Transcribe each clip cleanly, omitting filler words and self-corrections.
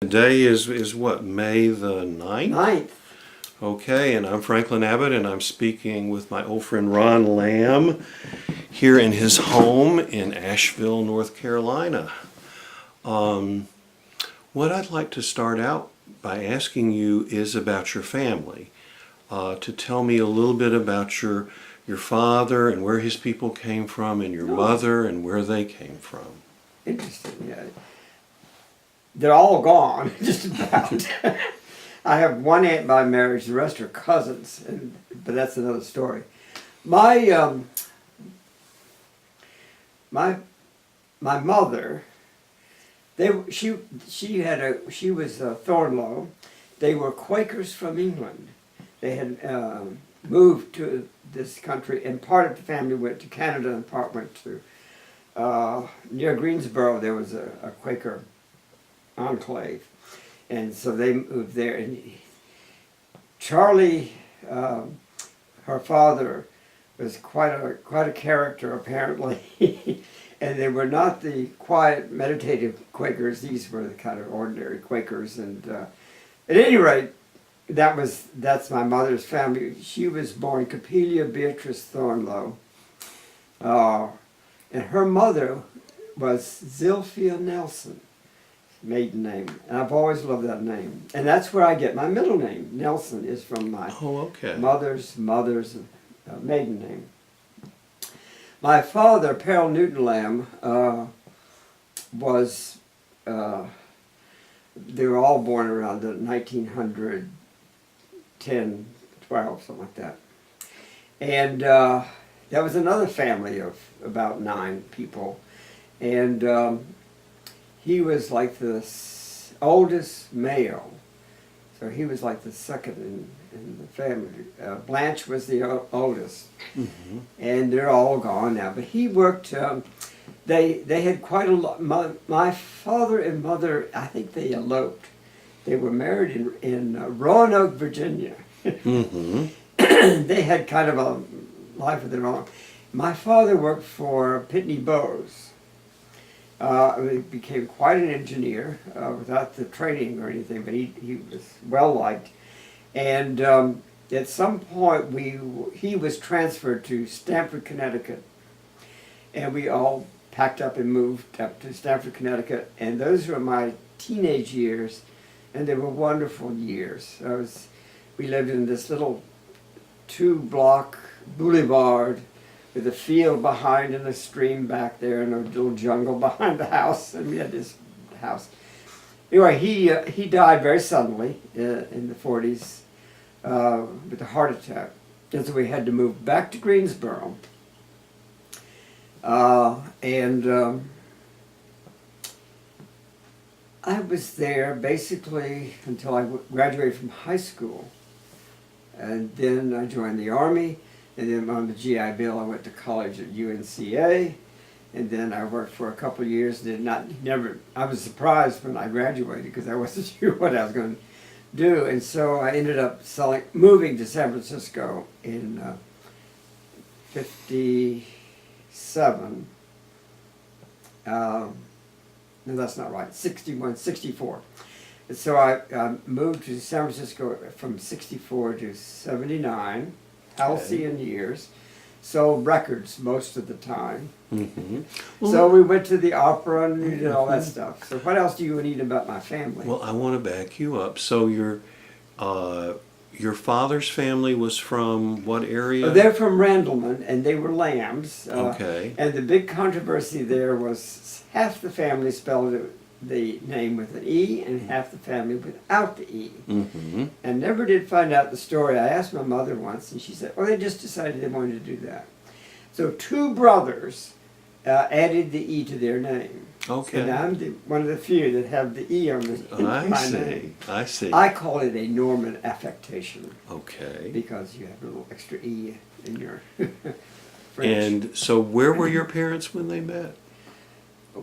Today is what, May the 9th? 9th. Okay, and I'm Franklin Abbott, and I'm speaking with my old friend Ron Lambe here in his home in Asheville, North Carolina. What I'd like to start out by asking you is about your family. To tell me a little bit about your father and where his people came from, and your mother and where they came from. Interesting, yeah. They're all gone, just about. I have one aunt by marriage, the rest are cousins, but that's another story. My mother, she was Thornlow. They were Quakers from England. They had moved to this country, and part of the family went to Canada, and part went to near Greensboro. There was a Quaker enclave, and so they moved there. And Charlie, her father, was quite a character apparently, and they were not the quiet, meditative Quakers. These were the kind of ordinary Quakers. And at any rate, that's my mother's family. She was born Copelia Beatrice Thornlow, and her mother was Zilphia Nelson. Maiden name, and I've always loved that name, and that's where I get my middle name. Nelson is from my mother's maiden name. My father, Peril Newton Lambe, was they were all born around the 1910, 12, something like that, and that was another family of about 9 people, and he was like the oldest male, so he was like the second in the family. Blanche was the oldest, and they're all gone now. But he worked. They had quite a lot. My father and mother, I think they eloped. They were married in Roanoke, Virginia. They had kind of a life of their own. My father worked for Pitney Bowes. He became quite an engineer without the training or anything, but he was well liked. And at some point he was transferred to Stamford, Connecticut, and we all packed up and moved up to Stamford, Connecticut. And those were my teenage years, and they were wonderful years. We lived in this little 2-block boulevard with a field behind and a stream back there and a little jungle behind the house, and we had this house. Anyway, he died very suddenly in the 40s with a heart attack, and so we had to move back to Greensboro. And I was there basically until I graduated from high school, and then I joined the Army. And then on the GI Bill, I went to college at UNCA, and then I worked for a couple of years. I was surprised when I graduated because I wasn't sure what I was going to do, and so I ended up moving to San Francisco in '57. No, that's not right. 64. And so I moved to San Francisco from '64 to '79. Halcyon years, sold records most of the time. Well, so we went to the opera and we did all that stuff. So what else do you need about my family? Well, I want to back you up. So your father's family was from what area? They're from Randleman, and they were Lambes. Okay. And the big controversy there was half the family spelled the name with an E, and half the family without the E. And never did find out the story. I asked my mother once, and she said, "Oh, they just decided they wanted to do that." So 2 brothers added the E to their name. Okay. And I'm one of the few that have the E on my name. I see. I call it a Norman affectation. Okay. Because you have a little extra E in your French. And so where were your parents when they met?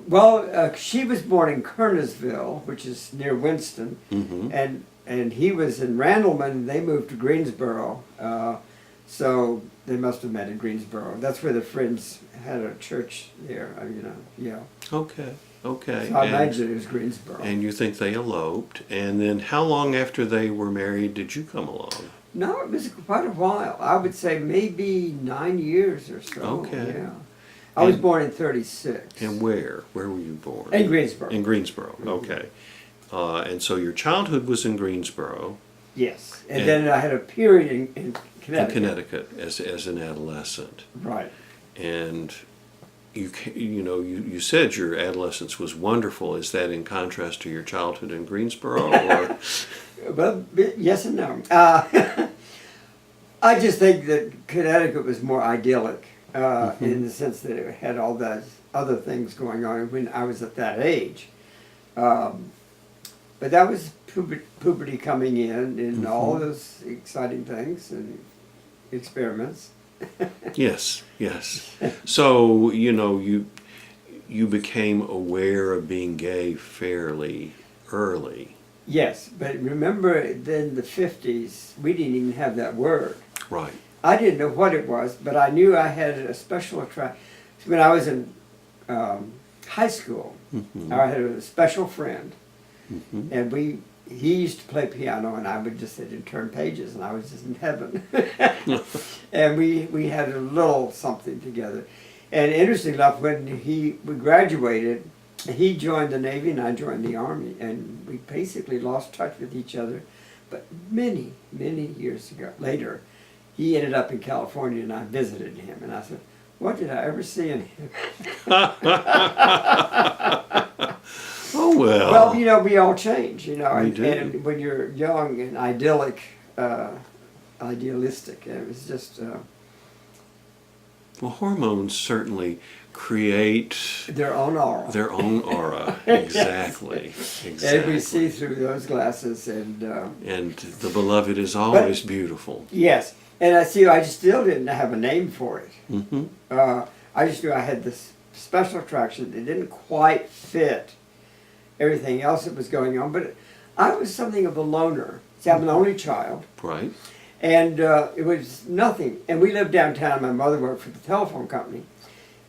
Well, she was born in Kernersville, which is near Winston, and he was in Randleman. They moved to Greensboro, so they must have met in Greensboro. That's where the Friends had a church there, yeah. Okay. Okay. So I imagine it was Greensboro. And you think they eloped. And then how long after they were married did you come along? No, it was quite a while. I would say maybe 9 years or so. Okay. Yeah. I was And- born in 36. And where? Where were you born? In Greensboro. In Greensboro, okay. And so your childhood was in Greensboro, Yes. And And- then I had a period in in Connecticut. Connecticut, as an adolescent. Right. And you said your adolescence was wonderful. Is that in contrast to your childhood in Greensboro? Or Well, yes and no. I just think that Connecticut was more idyllic in the sense that it had all those other things going on when I was at that age. But that was puberty coming in and all those exciting things and experiments. Yes, yes. So, you became aware of being gay fairly early. Yes, but remember then the 50s, we didn't even have that word. Right. I didn't know what it was, but I knew I had a special attraction. When I was in high school, I had a special friend, and he used to play piano, and I would just sit and turn pages, and I was just in heaven. And we had a little something together. And interestingly enough, when we graduated, he joined the Navy and I joined the Army, and we basically lost touch with each other. But many, many years later, he ended up in California, and I visited him, and I said, "What did I ever see in him?" Oh, well. Well, we all change, We and, do. and when you're young and idealistic, it was just Well, hormones certainly create their own aura. their own aura. Exactly. Exactly. And we see through those glasses, and And the beloved is always beautiful. yes, and I still didn't have a name for it. Mm-hmm. I just knew I had this special attraction that didn't quite fit everything else that was going on, but I was something of a loner. See, I'm an only child, Right. and it was nothing. And we lived downtown. My mother worked for the telephone company,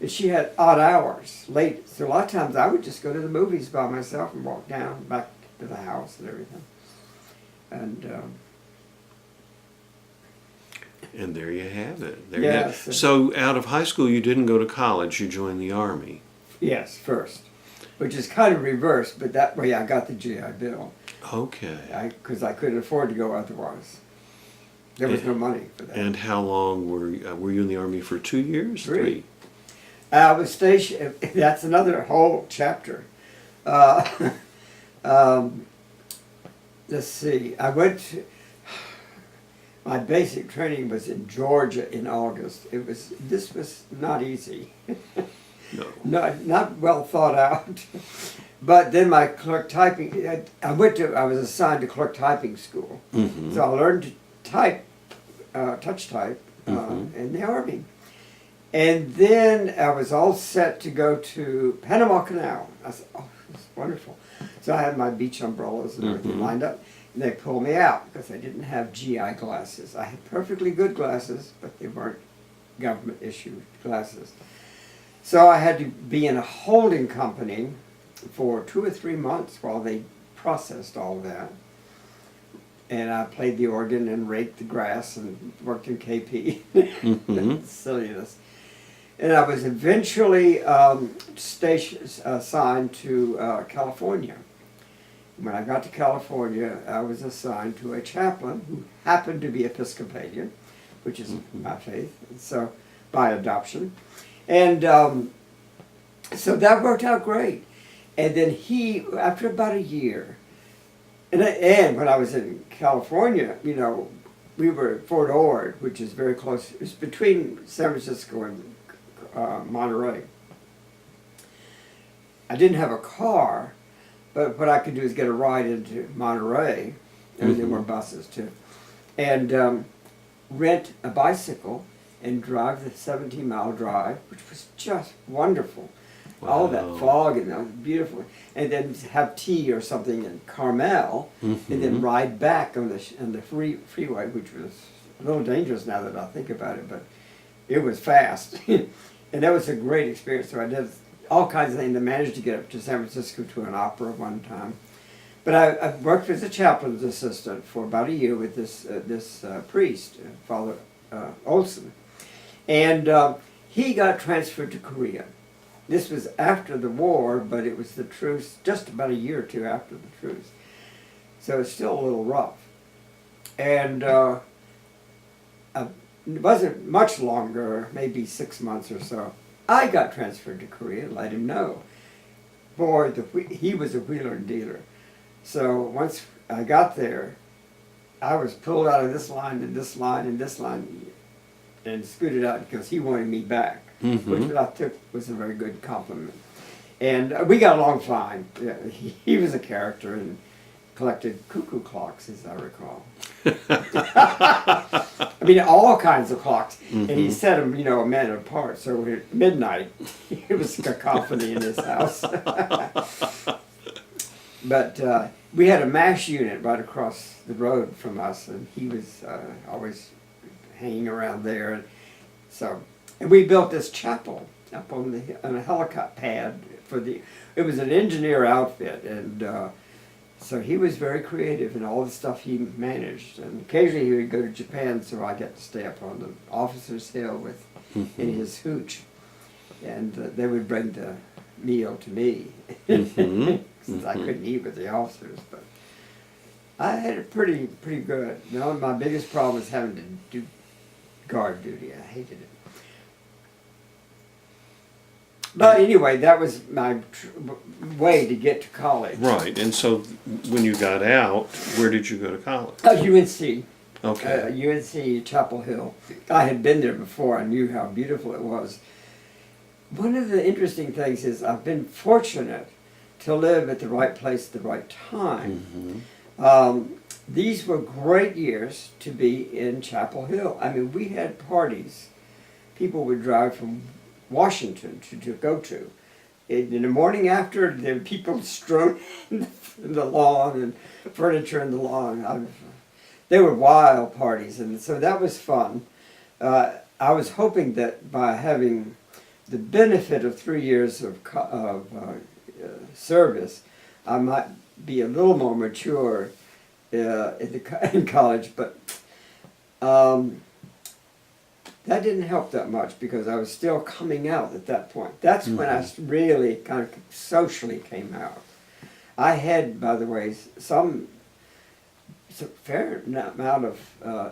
and she had odd hours, late. So a lot of times I would just go to the movies by myself and walk down back to the house and everything. And there you have it. There Yes. you have. So out of high school, you didn't go to college. You joined the Army. Yes, first, which is kind of reversed, but that way I got the GI Bill. Okay. Because I couldn't afford to go otherwise. There was no money for that. And how long were you in the Army for? 2 years? 3. I was stationed. That's another whole chapter. Let's see. My basic training was in Georgia in August. This was not easy. No. Not well thought out. But then my clerk typing, I was assigned to clerk typing school. Mm-hmm. So I learned to type, touch type, in the Army. And then I was all set to go to Panama Canal. I said, oh, it's wonderful. So I had my beach umbrellas and everything lined up. And they pulled me out because I didn't have GI glasses. I had perfectly good glasses, but they weren't government issued glasses. So I had to be in a holding company for 2 or 3 months while they processed all that. And I played the organ and raked the grass and worked in KP. Silliness. And I was eventually assigned to California. When I got to California, I was assigned to a chaplain who happened to be Episcopalian, which is my faith, and so by adoption. And so that worked out great. And then after about a year, and when I was in California, we were at Fort Ord, which is very close. It's between San Francisco and Monterey. I didn't have a car, but what I could do is get a ride into Monterey, and there were buses too, and rent a bicycle and drive the 17-mile drive, which was just wonderful. Wow. All that fog and that was beautiful. And then have tea or something in Carmel, and then ride back on the freeway, which was a little dangerous now that I think about it, but it was fast. And that was a great experience. So I did all kinds of things. I managed to get up to San Francisco to an opera one time. But I worked as a chaplain's assistant for about a year with this priest, Father Olson. And he got transferred to Korea. This was after the war, but it was the truce, just about a year or two after the truce. So it's still a little rough. And it wasn't much longer, maybe 6 months or so. I got transferred to Korea, let him know. Boy, he was a wheeler and dealer. So once I got there, I was pulled out of this line and this line and this line and scooted out because he wanted me back, which I took was a very good compliment. And we got along fine. Yeah, he was a character and collected cuckoo clocks, as I recall. I mean, all kinds of clocks. And he set them, a minute apart. So at midnight, it was cacophony in his house. But we had a MASH unit right across the road from us, and he was always hanging around there. And we built this chapel up on a helicopter pad it was an engineer outfit, and so he was very creative in all the stuff he managed. And occasionally he would go to Japan, so I got to stay up on the officer's hill in his hooch, and they would bring the meal to me. Since I couldn't eat with the officers, but I had it pretty good. My biggest problem was having to do guard duty. I hated it. But anyway, that was my way to get to college. Right, and so when you got out, where did you go to college? UNC. Okay. UNC Chapel Hill. I had been there before. I knew how beautiful it was. One of the interesting things is I've been fortunate to live at the right place at the right time. These were great years to be in Chapel Hill. I mean, we had parties. People would drive from Washington to go to. In the morning after, there were people strewn in the lawn and furniture in the lawn. They were wild parties, and so that was fun. I was hoping that by having the benefit of 3 years of service, I might be a little more mature in college, but that didn't help that much because I was still coming out at that point. That's when I really kind of socially came out. I had, by the way, some fair amount of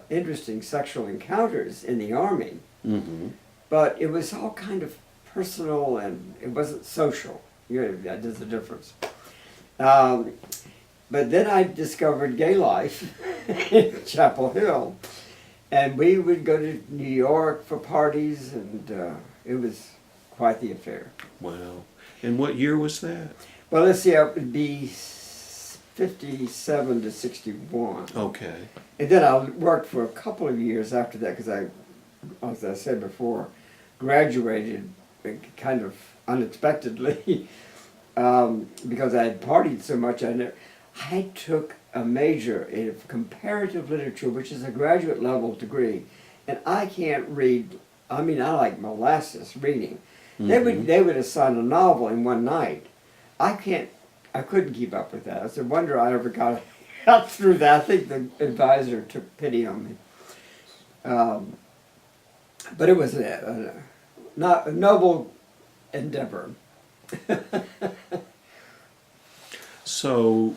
interesting sexual encounters in the Army, but it was all kind of personal and it wasn't social. There's a difference. But then I discovered gay life in Chapel Hill. And we would go to New York for parties, and it was quite the affair. Wow. And what year was that? Well, let's see, it would be 57 to 61. Okay. And then I worked for a couple of years after that, because as I said before, graduated kind of unexpectedly because I had partied so much. I took a major in comparative literature, which is a graduate level degree, and I can't read. I mean, I like molasses reading. They would assign a novel in one night. I couldn't keep up with that. It's a wonder I ever got through that. I think the advisor took pity on me. But it was not a noble endeavor. So,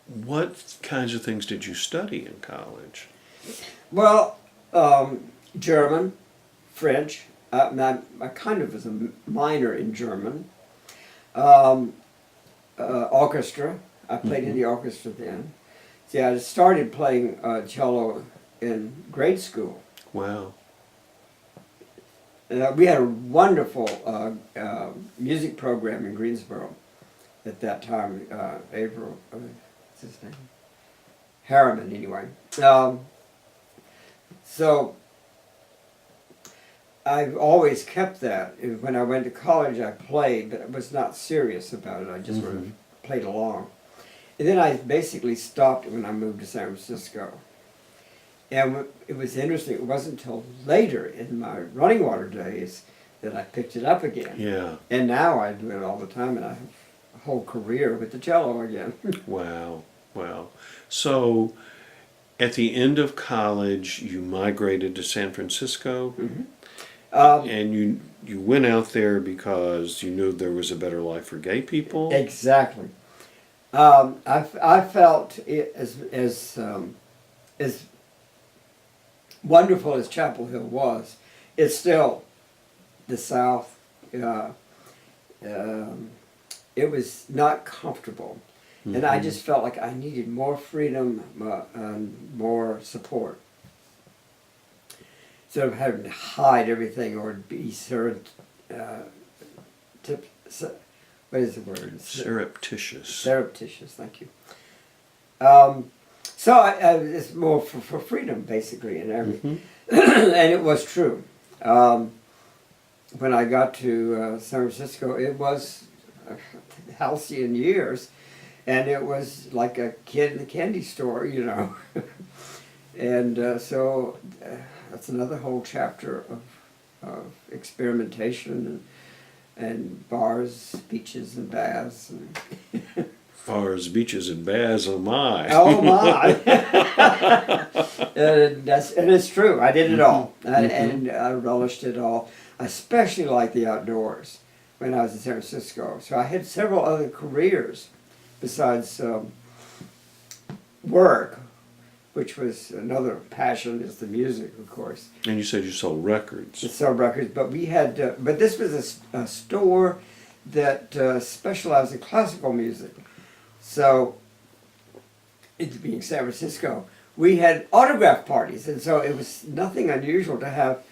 what kinds of things did you study in college? Well, German, French. I kind of was a minor in German. Orchestra. I played in the orchestra then. See, I started playing cello in grade school. Wow. We had a wonderful music program in Greensboro at that time. April, what's his name? Harriman, anyway. So I've always kept that. When I went to college, I played, but I was not serious about it. I just sort of played along. And then I basically stopped when I moved to San Francisco. And it was interesting. It wasn't until later in my running water days that I picked it up again. Yeah. And now I do it all the time, and I have a whole career with the cello again. Wow. Wow. So, at the end of college, you migrated to San Francisco, and you went out there because you knew there was a better life for gay people. Exactly. I felt it as wonderful as Chapel Hill was. It's still the South. It was not comfortable, and I just felt like I needed more freedom and more support. Instead of having to hide everything or be what is the word? Surreptitious. Surreptitious, thank you. So it's more for freedom, basically, and everything. And it was true. When I got to San Francisco, it was halcyon years, and it was like a kid in the candy store, you know. And so that's another whole chapter of experimentation and bars, beaches, and baths. And Bars, beaches, and baths, oh my. oh my! And it's true. I did it all, and I relished it all. I especially liked the outdoors when I was in San Francisco. So I had several other careers besides work, which was another passion, is the music, of course. And you said you sold records. To sell records, but we had, but this was a store that specialized in classical music. So, it being San Francisco, we had autograph parties, and so it was nothing unusual to have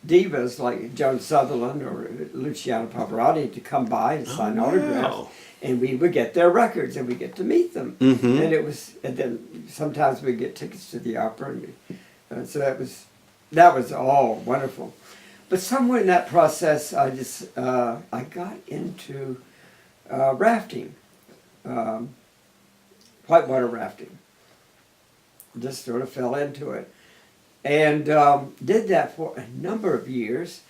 divas like Joan Sutherland or Luciano Pavarotti to come by and sign autographs, and we would get their records and we get to meet them. And then sometimes we get tickets to the opera, and so that was all wonderful. But somewhere in that process, I got into rafting, whitewater rafting. Just sort of fell into it. And did that for a number of years.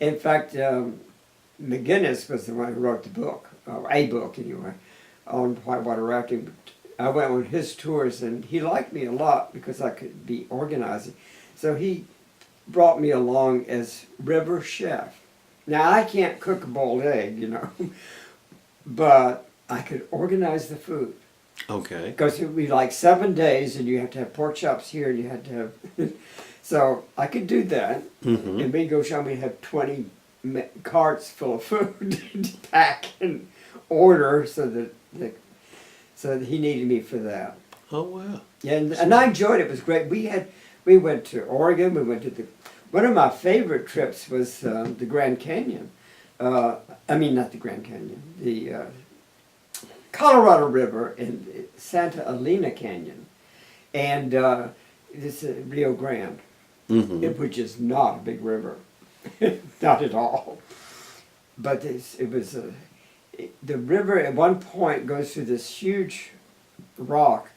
In fact, McGinnis was the one who wrote the book, or a book anyway, on whitewater rafting. I went on his tours, and he liked me a lot because I could be organizing. So he brought me along as river chef. Now, I can't cook a boiled egg, you know, but I could organize the food. Okay. Because it would be like 7 days, and you have to have pork chops here, and you had to have... So I could do that, and we'd go shopping. We'd have 20 carts full of food to pack and order, so that he needed me for that. Oh wow! And I enjoyed it. It was great. We went to Oregon. We went to one of my favorite trips was the Grand Canyon. I mean, not the Grand Canyon. The Colorado River and Santa Elena Canyon, and this Rio Grande, which is not a big river, not at all. But the river at one point goes through this huge rock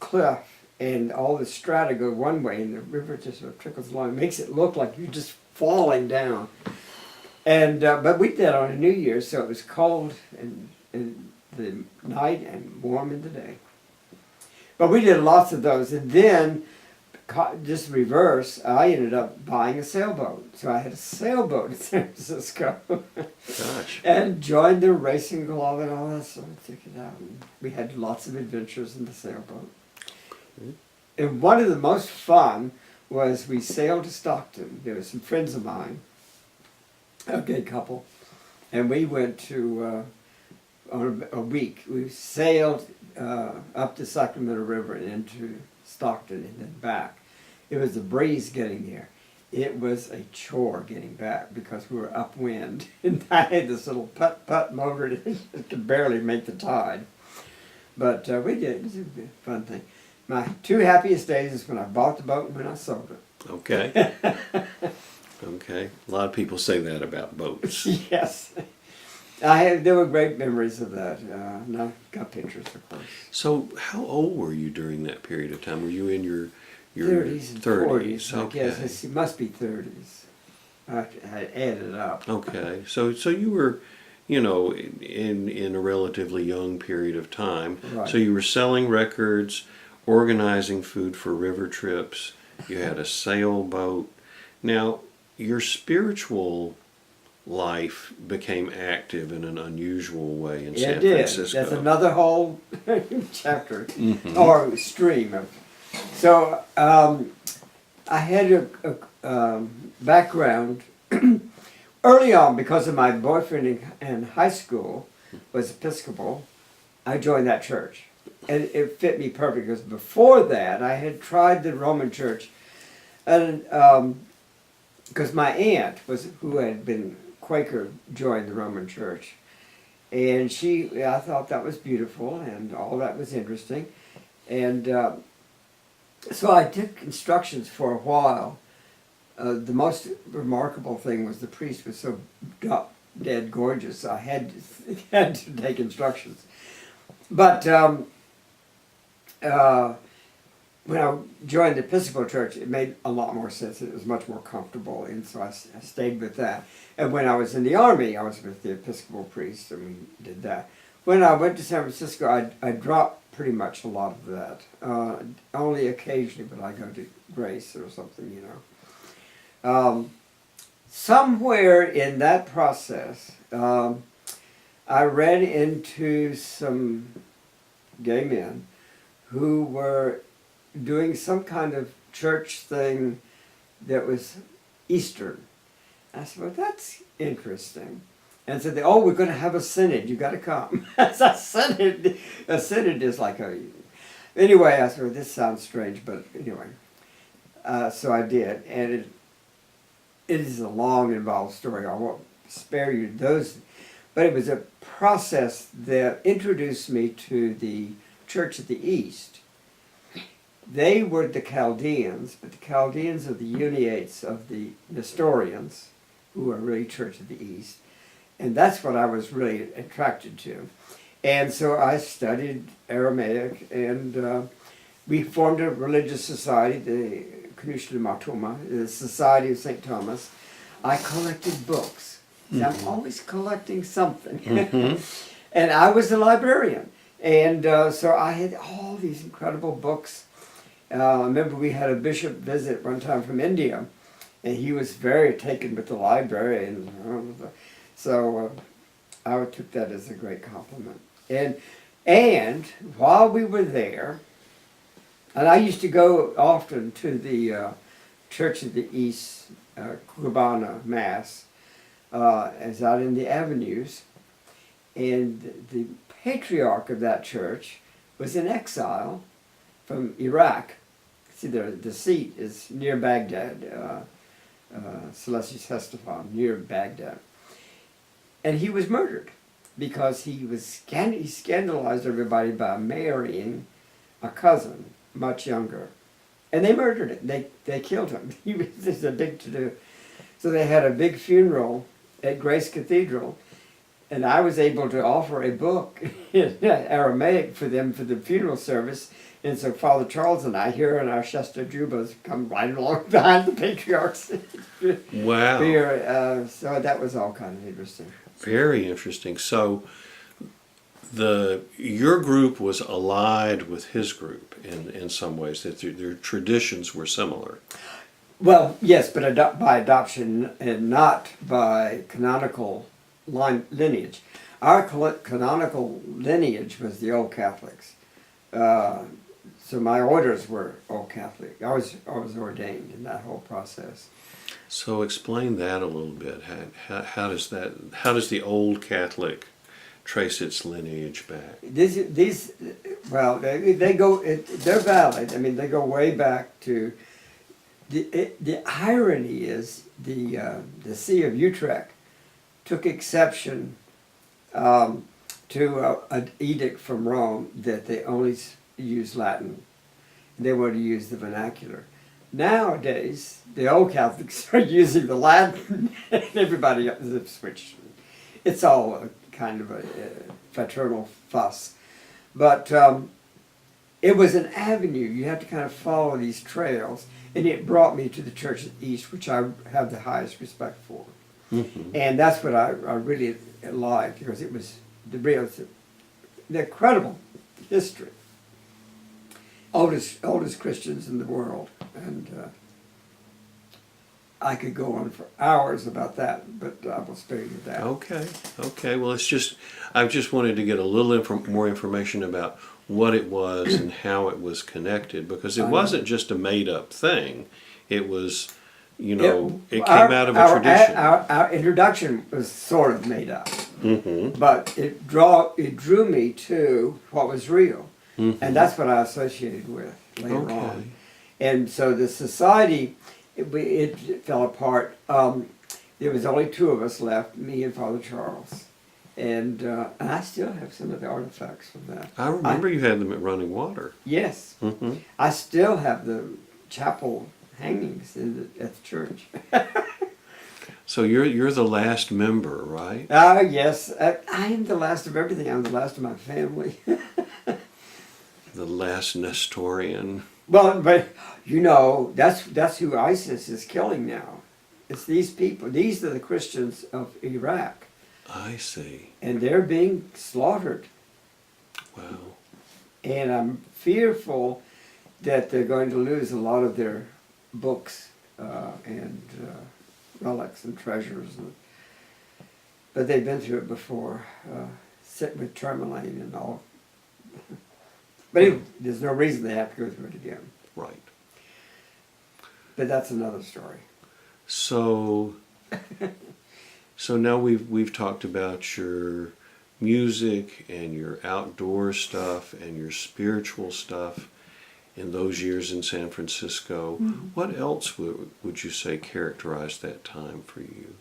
cliff, and all the strata go one way, and the river just sort of trickles along. It makes it look like you're just falling down. And but we did that on a New Year's, so it was cold in the night and warm in the day. But we did lots of those, and then just reverse, I ended up buying a sailboat. So I had a sailboat in San Francisco. Gosh. And joined the racing club and all that, so I took it out. And we had lots of adventures in the sailboat. And one of the most fun was we sailed to Stockton. There were some friends of mine, a gay couple, and we went to, on a week, we sailed up the Sacramento River and into Stockton and then back. It was a breeze getting there. It was a chore getting back because we were upwind, and I had this little putt-putt motor that could barely make the tide. But we did. It was a fun thing. My two happiest days is when I bought the boat and when I sold it. Okay. Okay. A lot of people say that about boats. Yes. There were great memories of that. And I got pictures, of course. So, how old were you during that period of time? Were you in your 30s and 40s, Okay. I guess. It must be 30s. I had added up. Okay, so you were, you know, in a relatively young period of time. Right. So you were selling records, organizing food for river trips. You had a sailboat. Now, your spiritual life became active in an unusual way in San It did. Francisco. That's another whole chapter Mhm. or stream of. So I had a background early on because of my boyfriend in high school was Episcopal. I joined that church, and it fit me perfect because before that I had tried the Roman Church, and because my aunt was who had been Quaker joined the Roman Church, and I thought that was beautiful and all that was interesting, and so I took instructions for a while. The most remarkable thing was the priest was so dead gorgeous. I had to take instructions, but when I joined the Episcopal Church, it made a lot more sense. It was much more comfortable, and so I stayed with that. And when I was in the Army, I was with the Episcopal priest, and we did that. When I went to San Francisco, I dropped pretty much a lot of that. Only occasionally would I go to Grace or something, you know. Somewhere in that process, I ran into some gay men who were doing some kind of church thing that was Eastern. I said, well, that's interesting. And said, oh, we're going to have a synod. You got to come. A synod is like a... Anyway, I said, well, this sounds strange, but anyway. So I did. And it is a long, involved story. I won't spare you those. But it was a process that introduced me to the Church of the East. They were the Chaldeans, but the Chaldeans are the Uniates of the Nestorians, who are really Church of the East. And that's what I was really attracted to. And so I studied Aramaic, and we formed a religious society, the Knushta Matuma, the Society of St. Thomas. I collected books. See, I'm always collecting something. And I was a librarian. And so I had all these incredible books. I remember we had a bishop visit one time from India, and he was very taken with the library. And so I took that as a great compliment. And while we were there, and I used to go often to the Church of the East Kurbana Mass, as out in the avenues, and the patriarch of that church was in exile from Iraq. See, the seat is near Baghdad, Celestis Hestafon, near Baghdad. And he was murdered because he scandalized everybody by marrying a cousin, much younger. And they murdered him. They killed him. This is a big to-do. So they had a big funeral at Grace Cathedral, and I was able to offer a book in Aramaic for them for the funeral service. And so Father Charles and I, here in our Shasta Jubas, come right along behind the patriarchs. Wow. So that was all kind of interesting. Very interesting. So your group was allied with his group in some ways, that their traditions were similar. Well, yes, but by adoption and not by canonical lineage. Our canonical lineage was the Old Catholics. So my orders were Old Catholic. I was ordained in that whole process. So explain that a little bit. How does the Old Catholic trace its lineage back? These well, they go. They're valid. I mean, they go way back to. The irony is the See of Utrecht took exception to an edict from Rome that they only use Latin. They want to use the vernacular. Nowadays, the Old Catholics are using the Latin, and everybody else has switched. It's all kind of a fraternal fuss. But it was an avenue. You had to kind of follow these trails, and it brought me to the Church of the East, which I have the highest respect for. Mm-hmm. And that's what I really liked, because it was the incredible history. Oldest Christians in the world. And I could go on for hours about that, but I will spare you that. Okay. Well, I just wanted to get a little more information about what it was and how it was connected, because it wasn't just a made-up thing. It was, it came out of a tradition. Our introduction was sort of made up, Mm-hmm. but it drew me to what was real, Mm-hmm. and that's what I associated with later Okay. on. And so the society, it fell apart. There was only two of us left, me and Father Charles. And I still have some of the artifacts from that. I remember you had them at Running Water. Yes. Mm-hmm. I still have the chapel hangings at the church. So you're the last member, right? Yes. I am the last of everything. I'm the last of my family. The last Nestorian. Well, but that's who ISIS is killing now. It's these people. These are the Christians of Iraq. I see. And they're being slaughtered. Wow. And I'm fearful that they're going to lose a lot of their books and relics and treasures. But they've been through it before, with tourmaline and all. But anyway, there's no reason they have to go through it again. Right. But that's another story. So now we've talked about your music and your outdoor stuff and your spiritual stuff in those years in San Francisco. Mm-hmm. What else would you say characterized that time for you?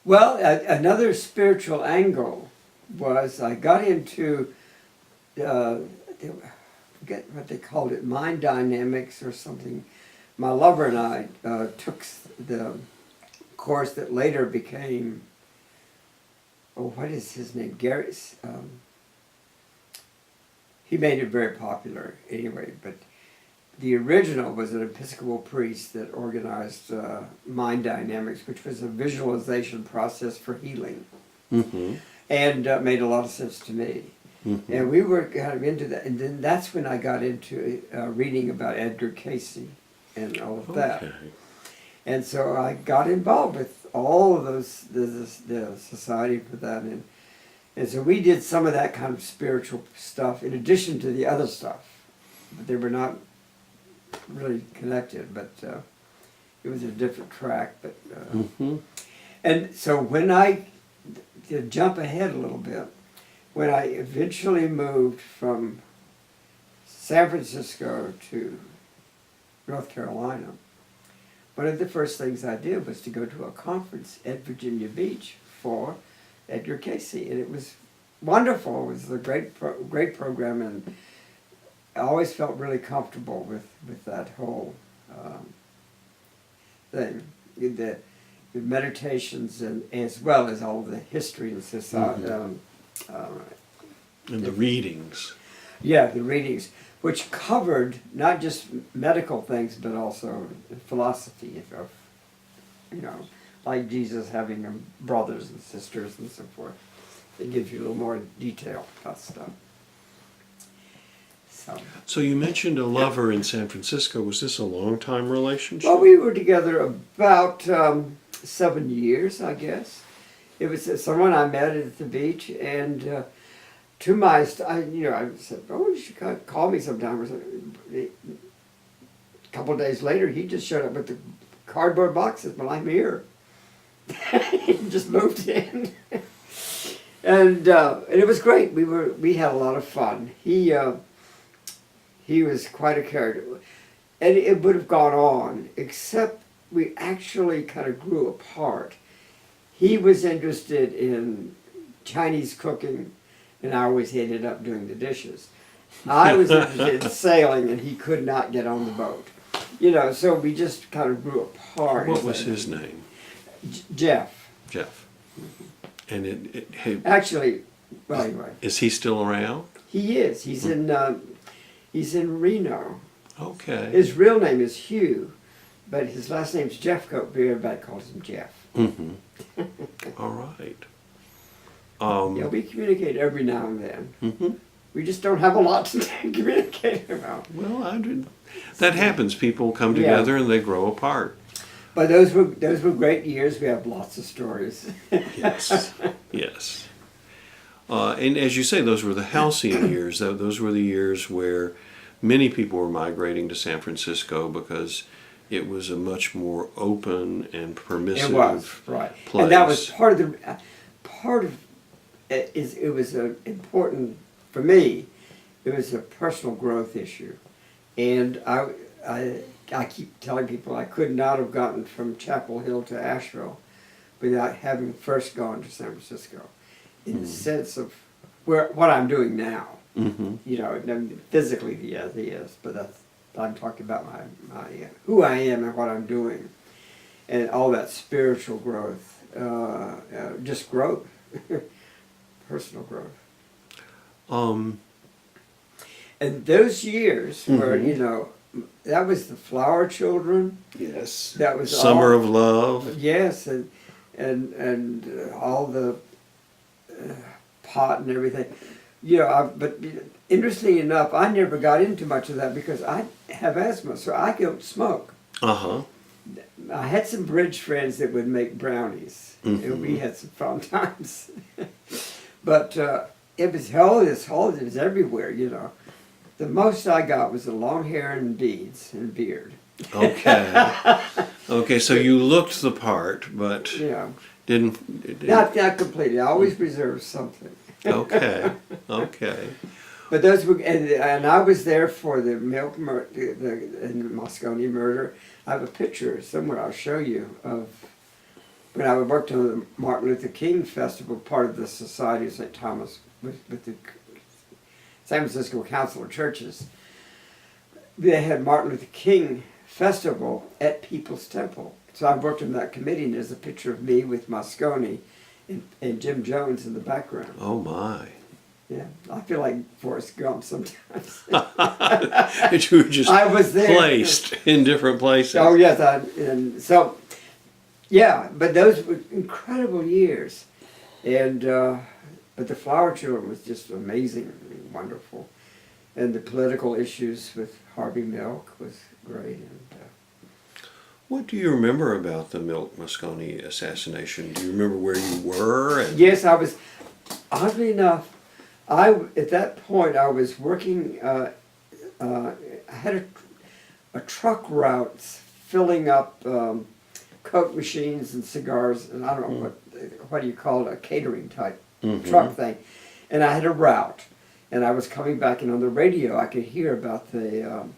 Well, another spiritual angle was I got into, I forget what they called it, mind dynamics or something. My lover and I took the course that later became, what is his name? Gary's. He made it very popular anyway, but the original was an Episcopal priest that organized mind dynamics, which was a visualization process for healing, Mm-hmm. and made a lot of sense to me. Mm-hmm. And we were kind of into that, and then that's when I got into reading about Edgar Cayce and all of that. Okay. And so I got involved with all of those, the society for that, and so we did some of that kind of spiritual stuff in addition to the other stuff. But they were not really connected, but it was a different track. But Mm-hmm. and so to jump ahead a little bit, when I eventually moved from San Francisco to North Carolina, one of the first things I did was to go to a conference at Virginia Beach for Edgar Cayce, and it was wonderful. It was a great program, and I always felt really comfortable with that whole thing, the meditations, and as well as all the history and society. And the readings. Yeah, the readings, which covered not just medical things, but also philosophy of, like Jesus having brothers and sisters and so forth. It gives you a little more detail about stuff. So you mentioned a lover in San Francisco. Was this a long-time relationship? Well, we were together about 7 years, I guess. It was someone I met at the beach, and to my, I said, oh, you should call me sometime. Or something. A couple of days later, he just showed up with the cardboard boxes. Well, I'm here. He just moved in, and it was great. We had a lot of fun. He was quite a character, and it would have gone on, except we actually kind of grew apart. He was interested in Chinese cooking, and I always ended up doing the dishes. I was interested in sailing, and he could not get on the boat. So we just kind of grew apart. What was his name? Jeff. Jeff. And Actually, well, anyway. is he still around? He is. He's in Reno. Okay. His real name is Hugh, but his last name's Jeffcoat, but everybody calls him Jeff. Mm-hmm. All right. Yeah, we communicate every now and then. Mm-hmm. We just don't have a lot to communicate about. Well, that happens. People come together and they grow apart. But those were great years. We have lots of stories. Yes, yes. And as you say, those were the halcyon years. Those were the years where many people were migrating to San Francisco because it was a much more open and permissive It was right, place. and that was part of it. It was important for me. It was a personal growth issue, and I keep telling people I could not have gotten from Chapel Hill to Asheville without having first gone to San Francisco, in the sense of what I'm doing now. Mm-hmm. You know, physically, yes, but I'm talking about my who I am and what I'm doing, and all that spiritual growth, just growth, personal growth. And those years were, you know, that was the Flower Children. Yes. That was Summer of Love. Yes, and all the pot and everything. You know, but interestingly enough, I never got into much of that because I have asthma, so I don't smoke. Uh-huh. I had some bridge friends that would make brownies, and we had some fun times. But it was holidays everywhere, you know. The most I got was the long hair and beads and beard. Okay. Okay, so you looked the part, but Yeah, didn't. not completely. I always reserved something. Okay. Okay. But those were, and I was there for the milk and the Moscone murder. I have a picture somewhere I'll show you of when I worked on the Martin Luther King Festival, part of the Society of St. Thomas with the San Francisco Council of Churches. They had Martin Luther King Festival at People's Temple. So I worked on that committee, and there's a picture of me with Moscone and Jim Jones in the background. Oh my. Yeah, I feel like Forrest Gump sometimes. You were just I was there. placed in different places. Oh yes, and so yeah, but those were incredible years, and but the Flower Children was just amazing, wonderful, and the political issues with Harvey Milk was great. And What do you remember about the Milk Moscone assassination? Do you remember where you were? And yes, I was. Oddly enough, at that point I was working. I had a truck route filling up Coke machines and cigars, and I don't know what do you call it, a catering type truck thing. And I had a route, and I was coming back, and on the radio I could hear about the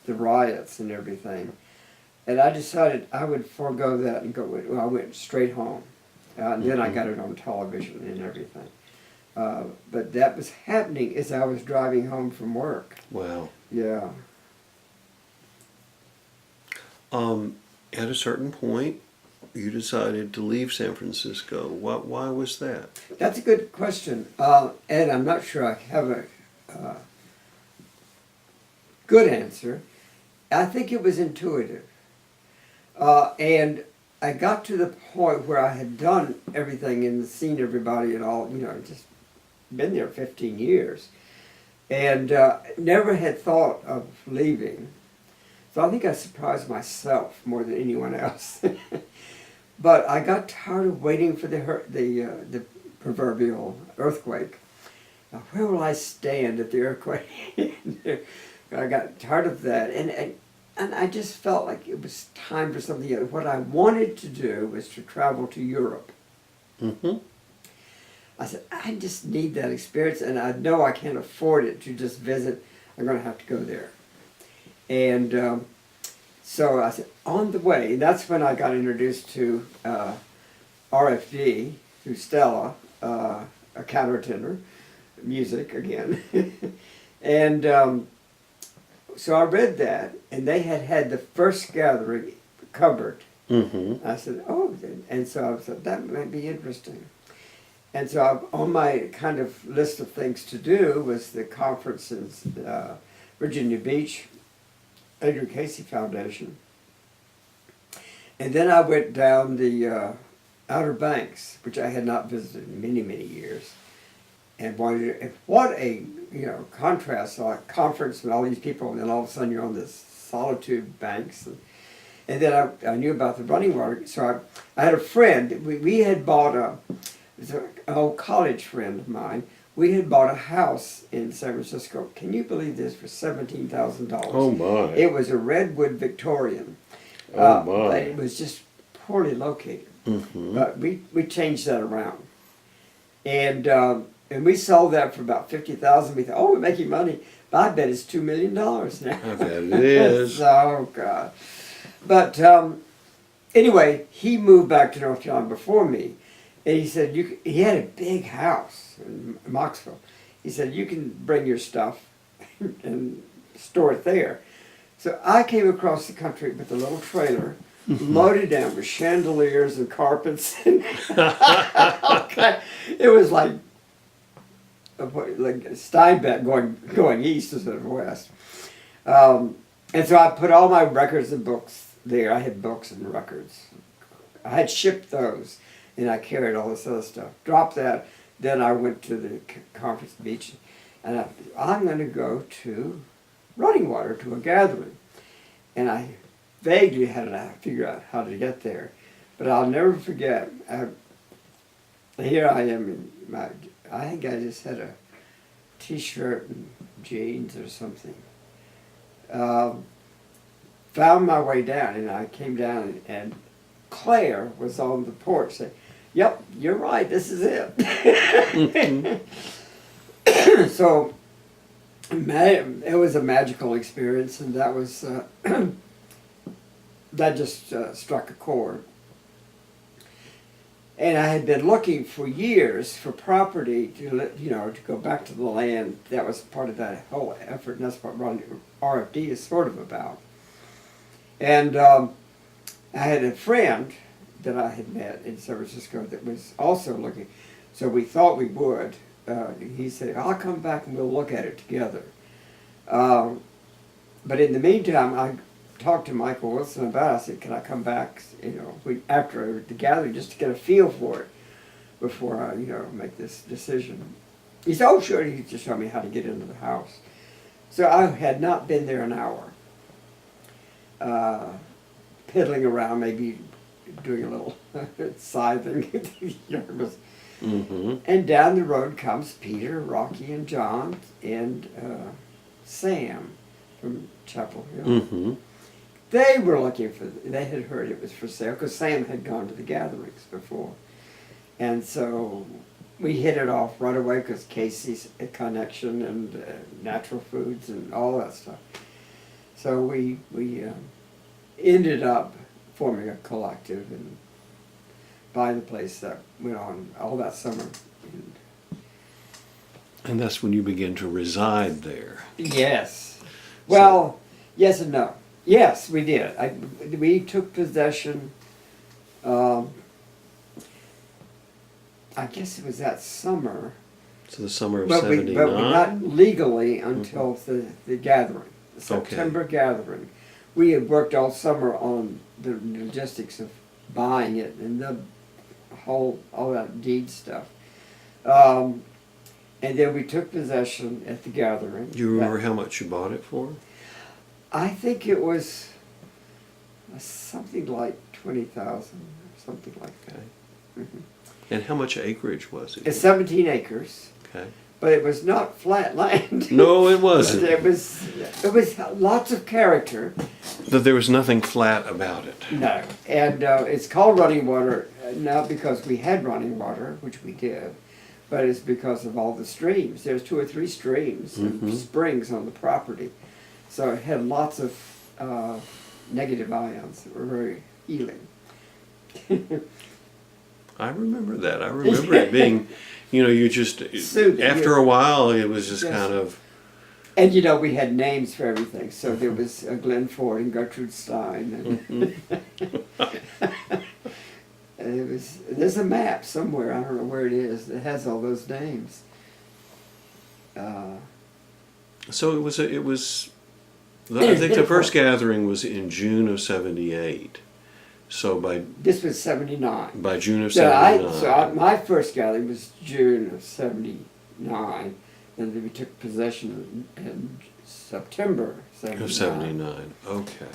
riots and everything. And I decided I would forego that and go. Well, I went straight home, and then I got it on television and everything. But that was happening as I was driving home from work. Wow. Yeah. At a certain point, you decided to leave San Francisco. Why was that? That's a good question, and I'm not sure I have a good answer. I think it was intuitive, and I got to the point where I had done everything and seen everybody and all, you know, just been there 15 years, and never had thought of leaving. So I think I surprised myself more than anyone else. But I got tired of waiting for the proverbial earthquake. Now, where will I stand at the earthquake? I got tired of that, and I just felt like it was time for something else. What I wanted to do was to travel to Europe. Mm-hmm. I said, I just need that experience, and I know I can't afford it to just visit. I'm going to have to go there. And so I said, on the way, and that's when I got introduced to RFD through Stella, a countertenor, music again. And so I read that, and they had the first gathering covered. Mm-hmm. I said, oh, and so I said, that might be interesting. And so on my kind of list of things to do was the conference in Virginia Beach, Edgar Casey Foundation. And then I went down the Outer Banks, which I had not visited in many, many years. And what a contrast, like a conference with all these people, and then all of a sudden you're on this solitude banks. And then I knew about the running water, so I had a friend. We had bought an old college friend of mine. We had bought a house in San Francisco. Can you believe this? For $17,000. Oh my! It was a redwood Victorian. Oh my! But it was just poorly located. Mm-hmm. But we changed that around, and we sold that for about $50,000. We thought, oh, we're making money. But I bet it's $2 million now. I bet it is. Oh God! But anyway, he moved back to North Carolina before me, and he said he had a big house in Moxville. He said you can bring your stuff and store it there. So I came across the country with a little trailer loaded down with chandeliers and carpets. Okay. It was like Steinbeck going east instead of west. And so I put all my records and books there. I had books and records. I had shipped those, and I carried all this other stuff. Dropped that. Then I went to the conference beach, and I'm going to go to Running Water, to a gathering. And I vaguely had to figure out how to get there. But I'll never forget, here I am in I think I just had a t-shirt and jeans or something. Found my way down, and I came down, and Claire was on the porch saying, "Yep, you're right, this is it." So it was a magical experience, and that was that just struck a chord. And I had been looking for years for property to go back to the land. That was part of that whole effort, and that's what RFD is sort of about. And I had a friend that I had met in San Francisco that was also looking. So we thought we would. He said, "I'll come back and we'll look at it together." But in the meantime, I talked to Michael Wilson about it. I said, "Can I come back, after the gathering, just to get a feel for it before I, make this decision?" He said, "Oh, sure." He just showed me how to get into the house. So I had not been there an hour, piddling around, maybe doing a little scything. Mm-hmm. And down the road comes Peter, Rocky, and John, and Sam from Chapel Hill. Mm-hmm. They were looking they had heard it was for sale, because Sam had gone to the gatherings before. And so we hit it off right away, because Casey's a connection, and natural foods and all that stuff. So we ended up forming a collective and buying the place that went on all that summer. And that's when you begin to reside there. Yes. Well, yes and no. Yes, we did. We took possession. I guess it was that summer. So the summer of But '79. but not legally until the gathering, the September gathering. We had worked all summer on the logistics of buying it and all that deed stuff. And then we took possession at the gathering. Do you remember how much you bought it for? I think it was something like 20,000, something like that. Mm-hmm. And how much acreage was it? It's 17 acres, Okay. but it was not flat land. No, it wasn't. It was lots of character. That there was nothing flat about it. No, and it's called Running Water not because we had running water, which we did, but it's because of all the streams. There's 2 or 3 streams and springs on the property. So it had lots of negative ions that were very healing. I remember that. I remember it being, you just, Soothing, after a while, it was just kind of... And we had names for everything. So there was Glenn Ford and Gertrude Stein. There's a map somewhere, I don't know where it is, that has all those names. So I think the first gathering was in June of 78. So This was 79. by June of 79. My first gathering was June of 79, and then we took possession in September 79. Of 79, okay.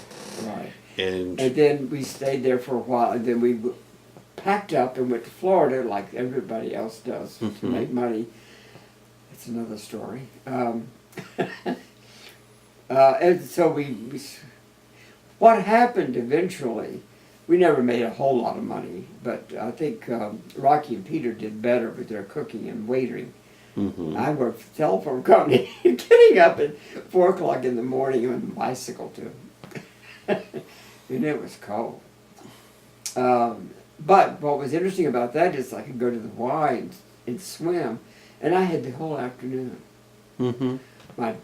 Right. And then we stayed there for a while, and then we packed up and went to Florida like everybody else does to make money. It's another story. And so what happened eventually, we never made a whole lot of money, but I think Rocky and Peter did better with their cooking and waitering. I worked for the telephone company, getting up at 4 o'clock in the morning on a bicycle too. And it was cold. But what was interesting about that is I could go to the Y and swim, and I had the whole afternoon. My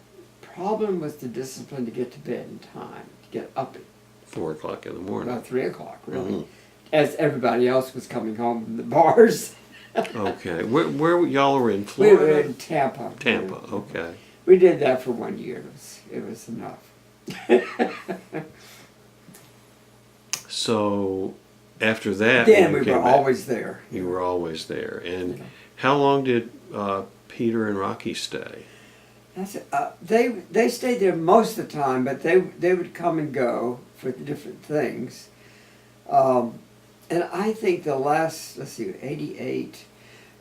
problem was the discipline to get to bed in time, to get up at 4 o'clock in the morning. about 3 o'clock, really, as everybody else was coming home from the bars. Okay. Where y'all were in We Florida? were in Tampa. Tampa, okay. We did that for 1 year. It was enough. So after that, Then when we you were came back, always there. you were always there. And Yeah. how long did Peter and Rocky stay? They stayed there most of the time, but they would come and go for different things. And I think the last, 88,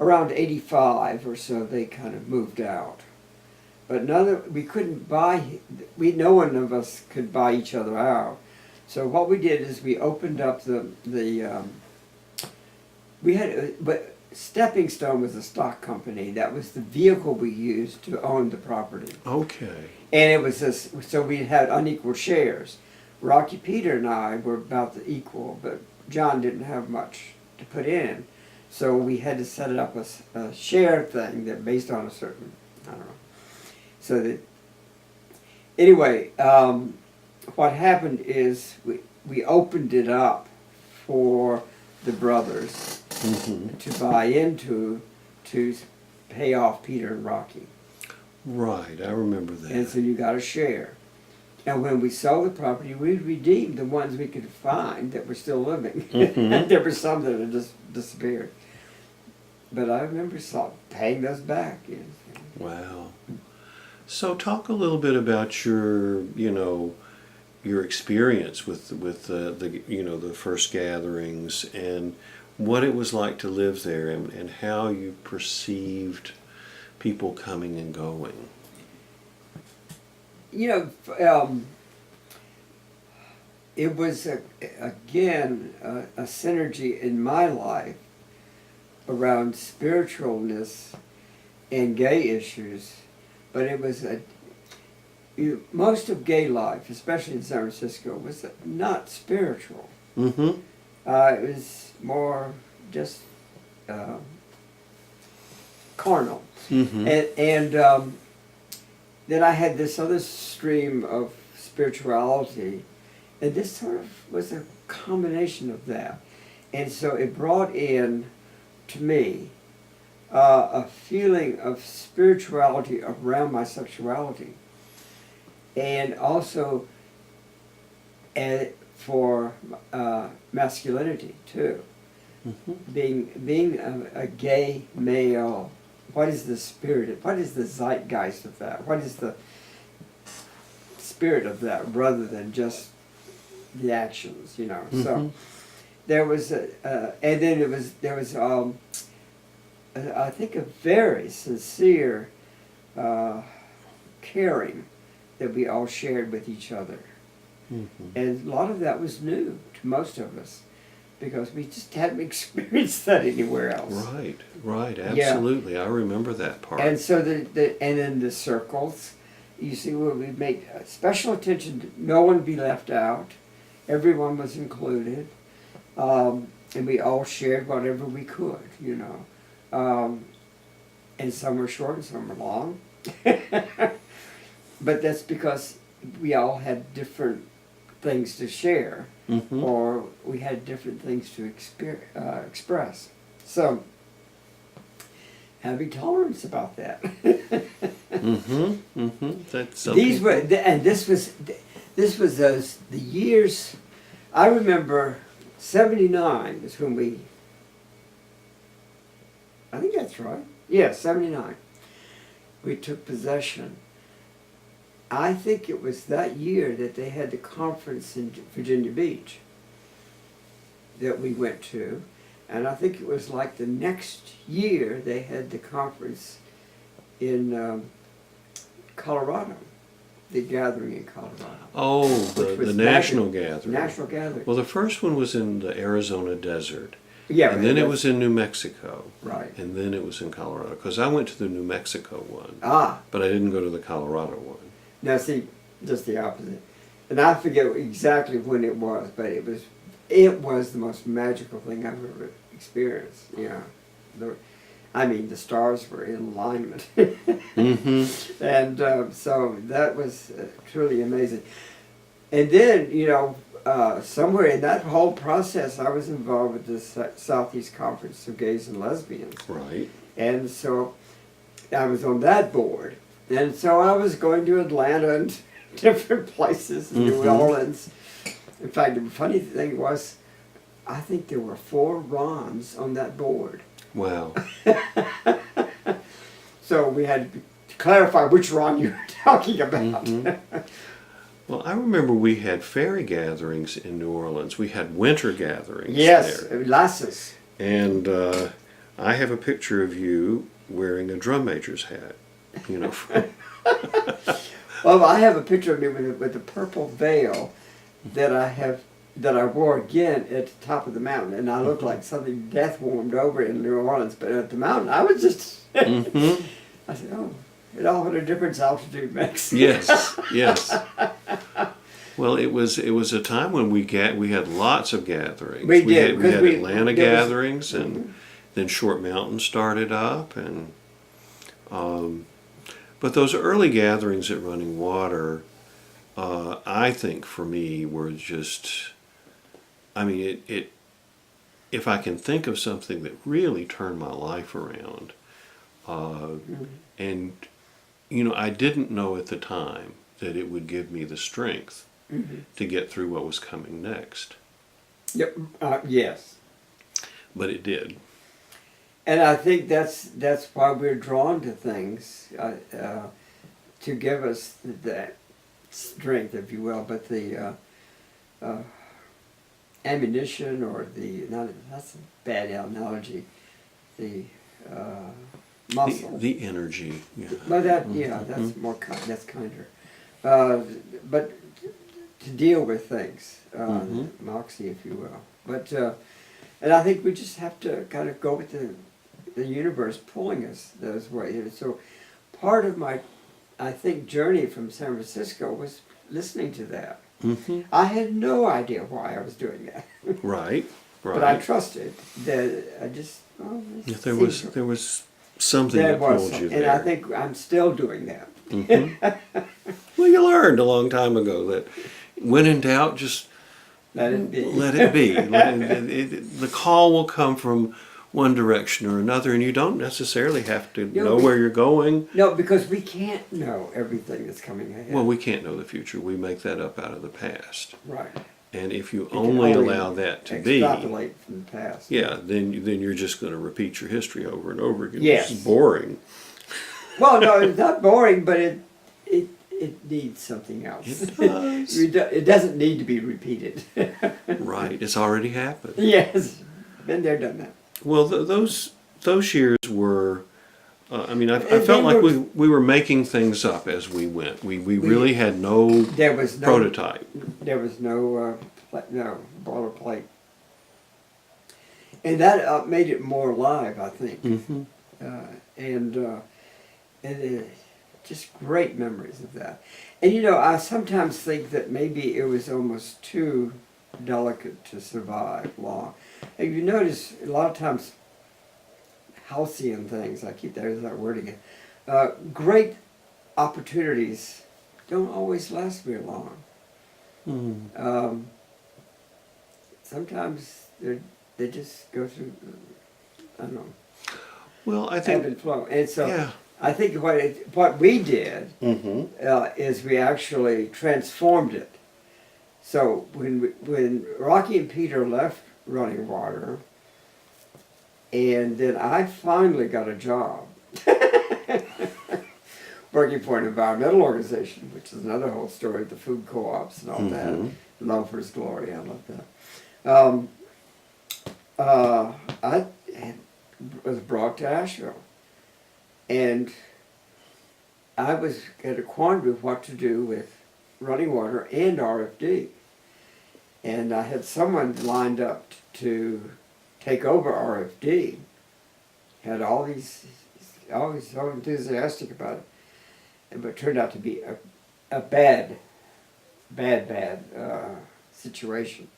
around 85 or so, they kind of moved out. But we couldn't buy, no one of us could buy each other out. So what we did is we opened up but Stepping Stone was a stock company. That was the vehicle we used to own the property. Okay. And it was so we had unequal shares. Rocky, Peter, and I were about the equal, but John didn't have much to put in. So we had to set it up a share thing that based on a certain, I don't know. So that, anyway, what happened is we opened it up for the brothers to buy into to pay off Peter and Rocky. Right, I remember that. And so you got a share. And when we sold the property, we redeemed the ones we could find that were still living. And there were some that had just disappeared. But I remember paying those back. Yes. Wow. So talk a little bit about your experience with the first gatherings and what it was like to live there and how you perceived people coming and going. It was again a synergy in my life around spiritualness and gay issues, but it was most of gay life, especially in San Francisco, was not spiritual. It was more just carnal. And then I had this other stream of spirituality, and this sort of was a combination of that. And so it brought in, to me, a feeling of spirituality around my sexuality. And also for masculinity, too. Being a gay male, what is the spirit, what is the zeitgeist of that? What is the spirit of that rather than just the actions, So there was, and then there was I think a very sincere caring that we all shared with each other. And a lot of that was new to most of us because we just hadn't experienced that anywhere else. Right, absolutely. Yeah. I remember that part. And so and then the circles, you see, where we made special attention to no one be left out. Everyone was included. And we all shared whatever we could, and some were short and some were long. But that's because we all had different things to share, Mm-hmm. or we had different things to express. So, having tolerance about that. Mm-hmm. Mm-hmm. That's some These people- were, and this was the years. I remember '79 is when we. I think that's right. Yeah, '79. We took possession. I think it was that year that they had the conference in Virginia Beach that we went to, and I think it was like the next year they had the conference in Colorado, the gathering in Colorado. Oh, Which the was national magic. gathering. National gathering. Well, the first one was in the Arizona desert. Yeah, And then it that's- was in New Mexico. right. And then it was in Colorado. Because I went to the New Mexico one, Ah, but I didn't go to the Colorado one. now see, just the opposite. And I forget exactly when it was, but it was the most magical thing I've ever experienced. Yeah, I mean, the stars were in alignment, Mm-hmm. and so that was truly amazing. And then, somewhere in that whole process, I was involved with the Southeast Conference of Gays and Lesbians. Right. And so I was on that board. And so I was going to Atlanta and different places, New Mhm. Orleans. In fact, the funny thing was, I think there were 4 Rons on that board. Wow. So we had to clarify which Ron you were talking about. Mhm. Well, I remember we had fairy gatherings in New Orleans. We had winter gatherings Yes, there. lasses. And I have a picture of you wearing a drum major's hat. You know. Well, I have a picture of me with a purple veil that I wore again at the top of the mountain, and I looked like something death warmed over in New Orleans. But at the mountain, I was just. Mm-hmm. I said, "Oh, it all what a difference altitude makes." Yes, yes. Well, it was a time when we had lots of gatherings. We did, had because we- Atlanta there was- gatherings, and then Short Mountain started up, and but those early gatherings at Running Water, I think for me were just. I mean, it. If I can think of something that really turned my life around, and I didn't know at the time that it would give me the strength to get through what was coming next. Yep. Yes. But it did. And I think that's why we're drawn to things to give us that strength, if you will, but the ammunition or that's a bad analogy, the muscle. The energy. Yeah. Well, that's more that's kinder. But to deal with things, moxie, if you will. But and I think we just have to kind of go with the universe pulling us those ways. And so part of my, I think, journey from San Francisco was listening to that. Mm-hmm. I had no idea why I was doing that, Right. Right. but I trusted that. I just Yeah, there was something that pulled you there. and I think I'm still doing that. Well, you learned a long time ago that when in doubt, just Let it be. let it be. The call will come from one direction or another, and you don't necessarily have to know where you're going. No, because we can't know everything that's coming ahead. Well, we can't know the future. We make that up out of the past. Right. And if you can only allow that to be, extrapolate from the past. yeah, then you're just going to repeat your history over and over again. Yes. It's boring. Well, no, it's not boring, but it needs something else. It does. It doesn't need to be repeated. Right. It's already happened. Yes, been there, done that. Well, those years were. I mean, I And felt they like were- we were making things up as we went. We really had no There was no prototype. There was no boilerplate, and that made it more alive, I think. Mm-hmm. And just great memories of that. And I sometimes think that maybe it was almost too delicate to survive long. And you notice a lot of times halcyon things, I keep that word again, great opportunities don't always last very long. Sometimes they just go through, I don't know, Well, I ebb think, and flow. And so yeah. I think what we did Mm-hmm. is we actually transformed it. So when Rocky and Peter left Running Water, and then I finally got a job working for an environmental organization, which is another whole story, the food co-ops and all that. Loafer's Glory, I love that. I was brought to Asheville, and I was at a quandary of what to do with Running Water and RFD. And I had someone lined up to take over RFD. Had always so enthusiastic about it, but it turned out to be a bad situation.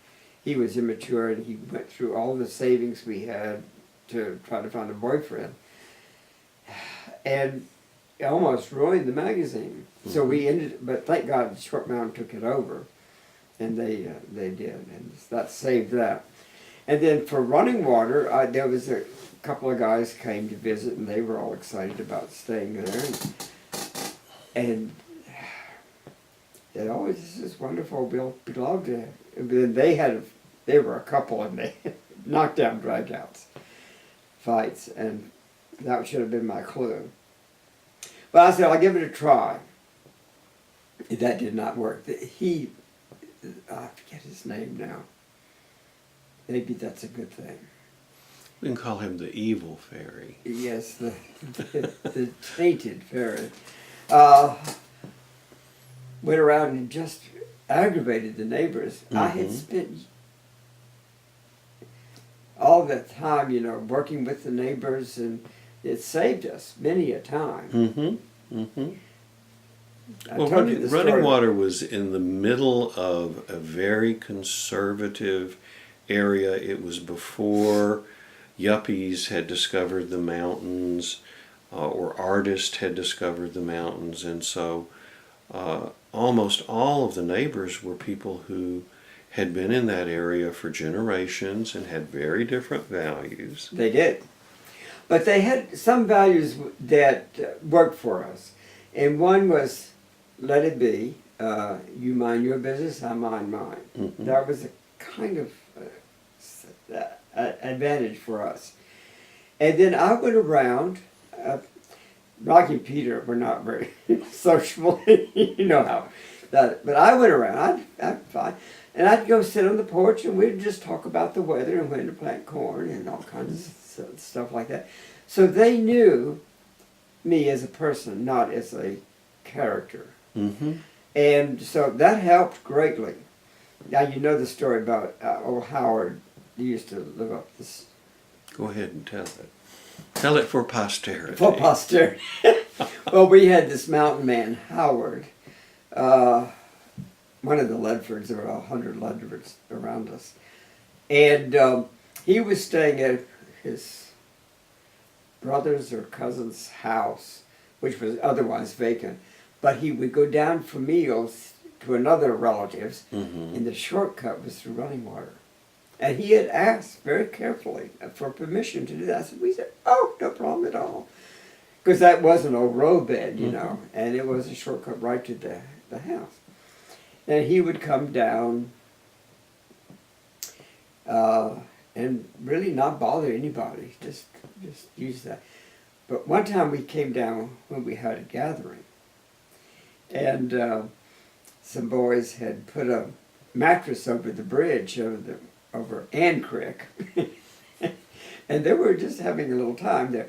He was immature, and he went through all the savings we had to try to find a boyfriend, and it almost ruined the magazine. So we ended, but thank God Short Mountain took it over, and they did, and that saved that. And then for Running Water, there was a couple of guys came to visit, and they were all excited about staying there, and oh, this is wonderful. We'll be loved to. And then they were a couple, and they knockdown dragouts fights, and that should have been my clue. But I said, I'll give it a try. That did not work. I forget his name now. Maybe that's a good thing. We can call him the evil fairy. Yes, the tainted fairy. Went around and just aggravated the neighbors. I had spent all that time, working with the neighbors, and it saved us many a time. Well, Running Water was in the middle of a very conservative area. It was before yuppies had discovered the mountains, or artists had discovered the mountains, and so almost all of the neighbors were people who had been in that area for generations and had very different values. They did. But they had some values that worked for us. And one was, let it be, you mind your business, I mind mine. That was a kind of advantage for us. And then I went around, Rocky and Peter were not very sociable, you know how. But I went around, I'd fine. And I'd go sit on the porch, and we'd just talk about the weather and when to plant corn and all kinds of stuff like that. So they knew me as a person, not as a character. And so that helped greatly. Now you know the story about old Howard. He used to live up this. Go ahead and tell it. Tell it for posterity. For posterity. Well, we had this mountain man, Howard. One of the Ledfords, there were 100 Ledfords around us. And he was staying at his brother's or cousin's house, which was otherwise vacant. But he would go down for meals to another relative's, and the shortcut was through Running Water. And he had asked very carefully for permission to do that. So we said, oh, no problem at all. Because that was an old roadbed, and it was a shortcut right to the house. And he would come down and really not bother anybody, just use that. But one time we came down when we had a gathering, and some boys had put a mattress over the bridge over Ann Creek, and they were just having a little time there.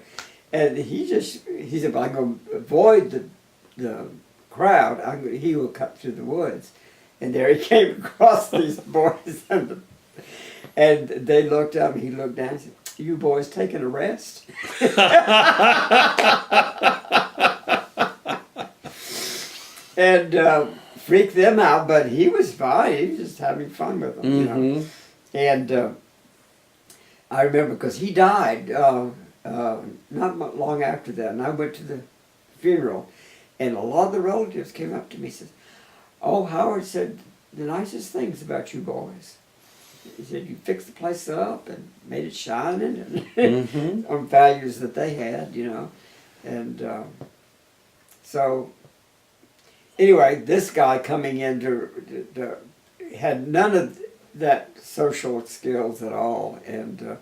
And he said, well, I'm going to avoid the crowd. He will cut through the woods. And there he came across these boys, and they looked up, and he looked down and said, you boys taking a rest? And freaked them out, but he was fine. He was just having fun with them, And I remember, because he died not long after that, and I went to the funeral, and a lot of the relatives came up to me and said, oh, Howard said the nicest things about you boys. He said, you fixed the place up and made it shining, and Mm-hmm. on values that they had, you know. And so, anyway, this guy coming in had none of that social skills at all, and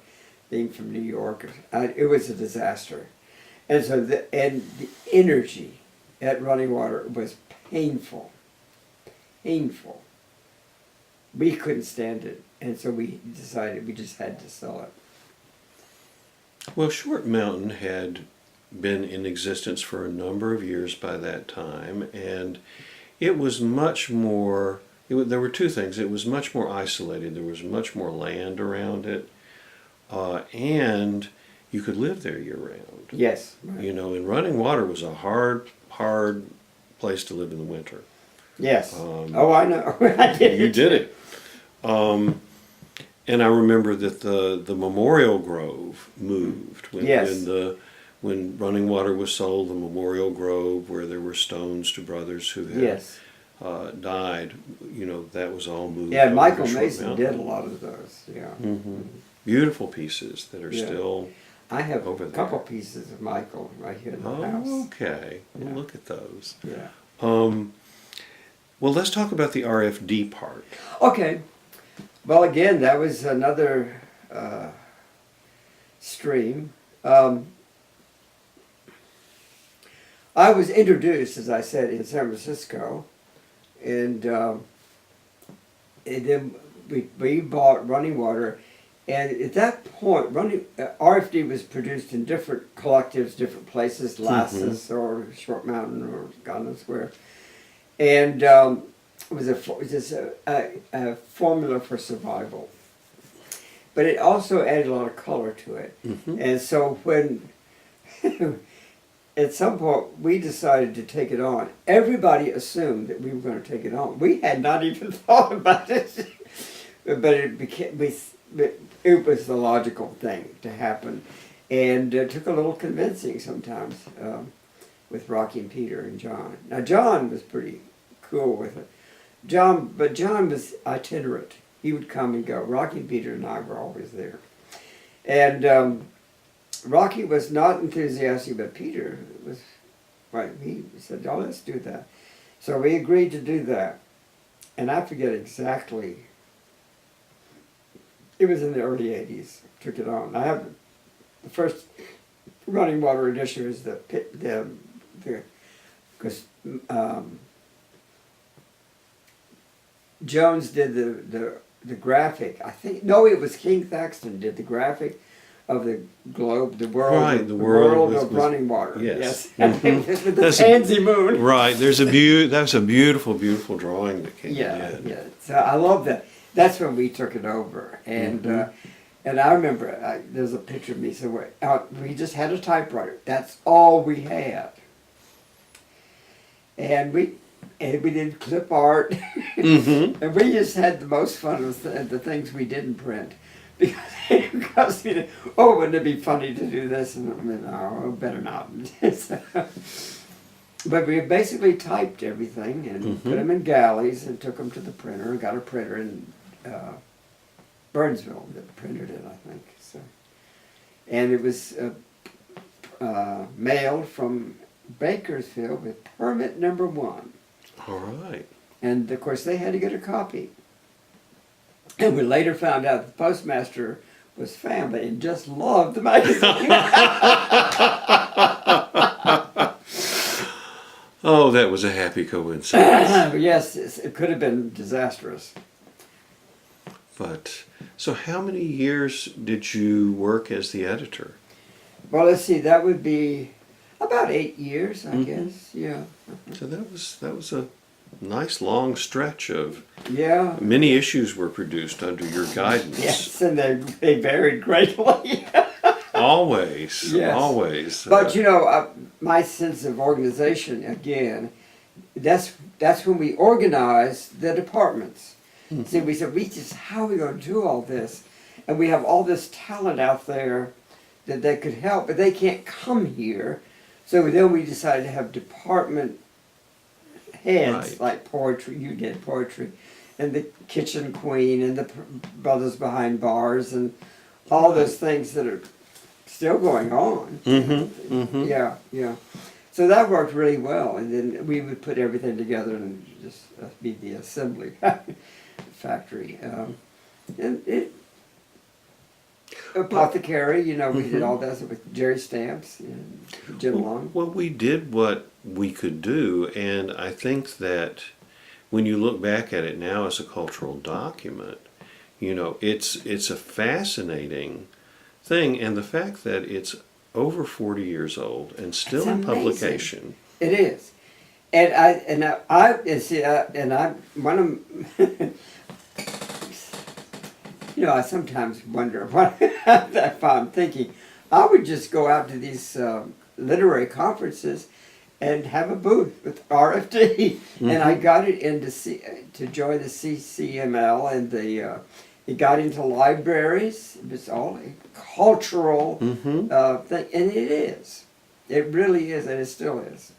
being from New York, it was a disaster. And so, the energy at Running Water was painful. Painful. We couldn't stand it, and so we decided we just had to sell it. Well, Short Mountain had been in existence for a number of years by that time, and it was much more, there were two things. It was much more isolated. There was much more land around it, and you could live there year-round. Yes. Right. You know, and Running Water was a hard place to live in the winter. Yes. Oh, I know. I did. You did it. And I remember that the Memorial Grove moved Yes. when Running Water was sold. The Memorial Grove, where there were stones to brothers who had Yes. died, you know, that was all moved. Yeah, over to Michael Short Mason Mountain. did a lot of those. Yeah. Mm-hmm. Beautiful pieces that are Yeah. still. I have Over a there. couple pieces of Michael right here in the house. Oh, okay. Well, Yeah. look at those. Yeah. Well, let's talk about the RFD part. Okay. Well, again, that was another stream. I was introduced, as I said, in San Francisco, and then we bought Running Water, and at that point, RFD was produced in different collectives, different places, Lassus or Short Mountain or God knows where, and it was just a formula for survival. But it also added a lot of color to it. Mm-hmm. And so when, at some point, we decided to take it on, everybody assumed that we were going to take it on. We had not even thought about it. But it was the logical thing to happen. And it took a little convincing sometimes with Rocky and Peter and John. Now, John was pretty cool with it. John was itinerant. He would come and go. Rocky and Peter and I were always there. And Rocky was not enthusiastic, but Peter was, right, he said, oh, let's do that. So we agreed to do that. And I forget exactly, it was in the early 80s, took it on. I have the first Running Water edition is because Jones did the graphic. I think, no, it was King Thaxton did the graphic of the globe, the world, Right, the world of with Running Water. yes. With the That's pansy moon. Right. That's a beautiful, beautiful drawing that King Yeah, did. yeah. So I love that. That's when we took it over, and I remember there's a picture of me somewhere. We just had a typewriter. That's all we had, and we did clip art, Mm-hmm. and we just had the most fun with the things we didn't print. Because wouldn't it be funny to do this? And no, better not. But we basically typed everything and put them in galleys and took them to the printer and got a printer in Burnsville that printed it, I think. So, and it was mailed from Bakersfield with permit number 1. All right. And of course they had to get a copy. And we later found out the postmaster was family and just loved the magazine. Oh, that was a happy coincidence. Yes, it could have been disastrous. But, so how many years did you work as the editor? Well, let's see, that would be about 8 years, I guess. Yeah. So that was a nice long stretch of Yeah. many issues were produced under your guidance. Yes, and they varied greatly. Always, Yes. always. But you know, my sense of organization again, that's when we organized the departments. See, we said, how are we going to do all this? And we have all this talent out there that they could help, but they can't come here. So then we decided to have department heads, Right. like poetry, you did poetry, and the kitchen queen and the brothers behind bars and all those things that are still going on. Yeah, yeah. So that worked really well, and then we would put everything together and just be the assembly factory. And it, apothecary, you know, we did all that with Jerry Stamps and Jim Long. Well, we did what we could do, and I think that when you look back at it now as a cultural document, you know, it's a fascinating thing, and the fact that it's over 40 years old and still It's in amazing. publication. It is, and I one of you know, I sometimes wonder what if I'm thinking. I would just go out to these literary conferences and have a booth with RFD, and I got it into to join the CCML, and it got into libraries. It was all a cultural thing, and it is. It really is, and it still is.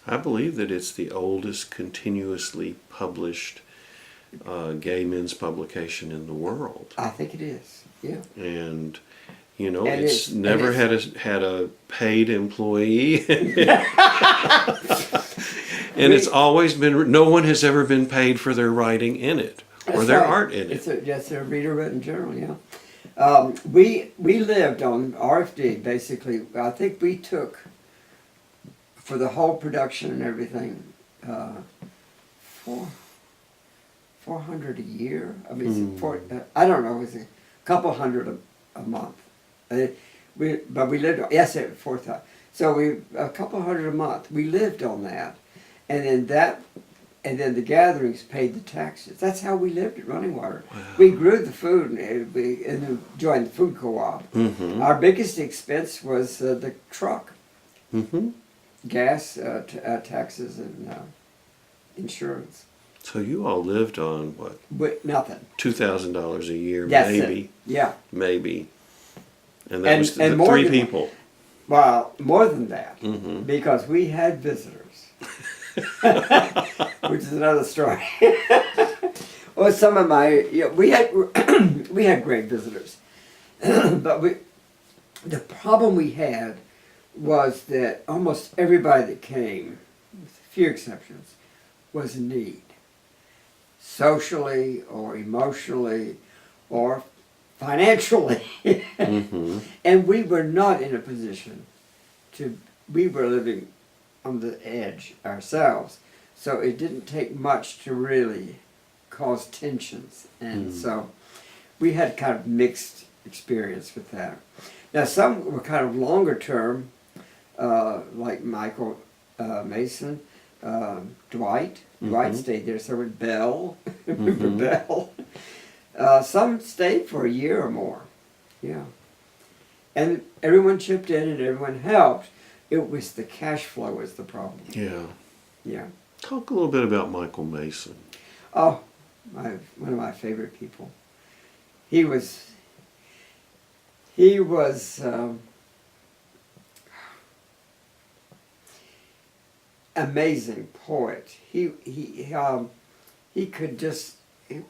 I believe that it's the oldest continuously published gay men's publication in the world. I think it is. Yeah. And you know, And it's it's- never and had a paid employee, and it's always been. No one has ever been paid for their writing in it or That's their right. art in it. It's a reader written journal, yeah. We lived on RFD basically. I think we took for the whole production and everything, $400 a year. I mean, I don't know. It was a couple hundred a month. But we lived on, yes, at 4,000. So a couple hundred a month. We lived on that, and then the gatherings paid the taxes. That's how we lived at Running Water. Wow. We grew the food, and we joined the food co-op. Our biggest expense was the truck, gas, taxes, and insurance. So you all lived on what? With nothing. $2,000 a year, That's maybe. it. Yeah. Maybe. And that was and the more three than- people. Well, more than that, because we had visitors, which is another story. Well, some of we had we had great visitors, but the problem we had was that almost everybody that came, with a few exceptions, was in need, socially or emotionally, or financially. And we were not in a position we were living on the edge ourselves. So it didn't take much to really cause tensions. And so we had kind of mixed experience with that. Now some were kind of longer term, like Michael Mason, Dwight. Dwight stayed there, so would Bell. Remember Bell? Some stayed for a year or more, yeah. And everyone chipped in and everyone helped. It was the cash flow was the problem. Yeah. Yeah. Talk a little bit about Michael Mason. Oh, one of my favorite people. He was amazing poet. He could just.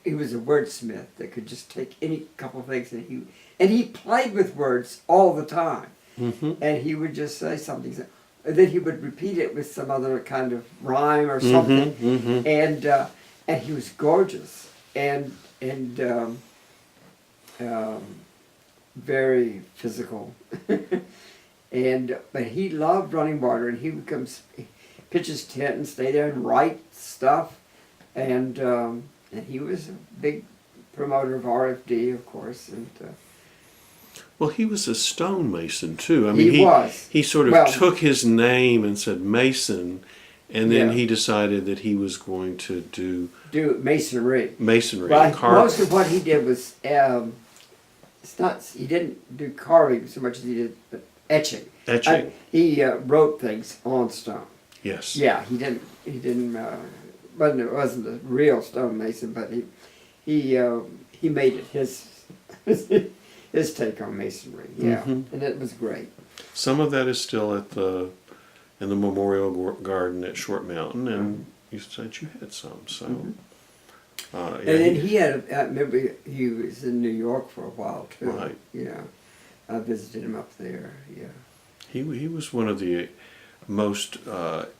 He was a wordsmith that could just take any couple of things and he played with words all the time. And he would just say something, and then he would repeat it with some other kind of rhyme or something. And he was gorgeous and very physical. But he loved Running Water, and he would come pitch his tent and stay there and write stuff. And he was a big promoter of RFD, of course. And Well, he was a stonemason too. I mean, he was. He sort of took his name and said Mason, and then Yeah. he decided that he was going to do masonry. masonry. Well, and carving. most of what he did was he didn't do carving so much as he did etching. Etching. He wrote things on stone. Yes. Yeah, he didn't wasn't a real stonemason, but he made it his take on masonry. Yeah, and it was great. Some of that is still in the Memorial Garden at Short Mountain, and you said you had some. So Yeah, And then he had, I remember he was in New York for a while too. Right. Yeah. I visited him up there, yeah. he was one of the most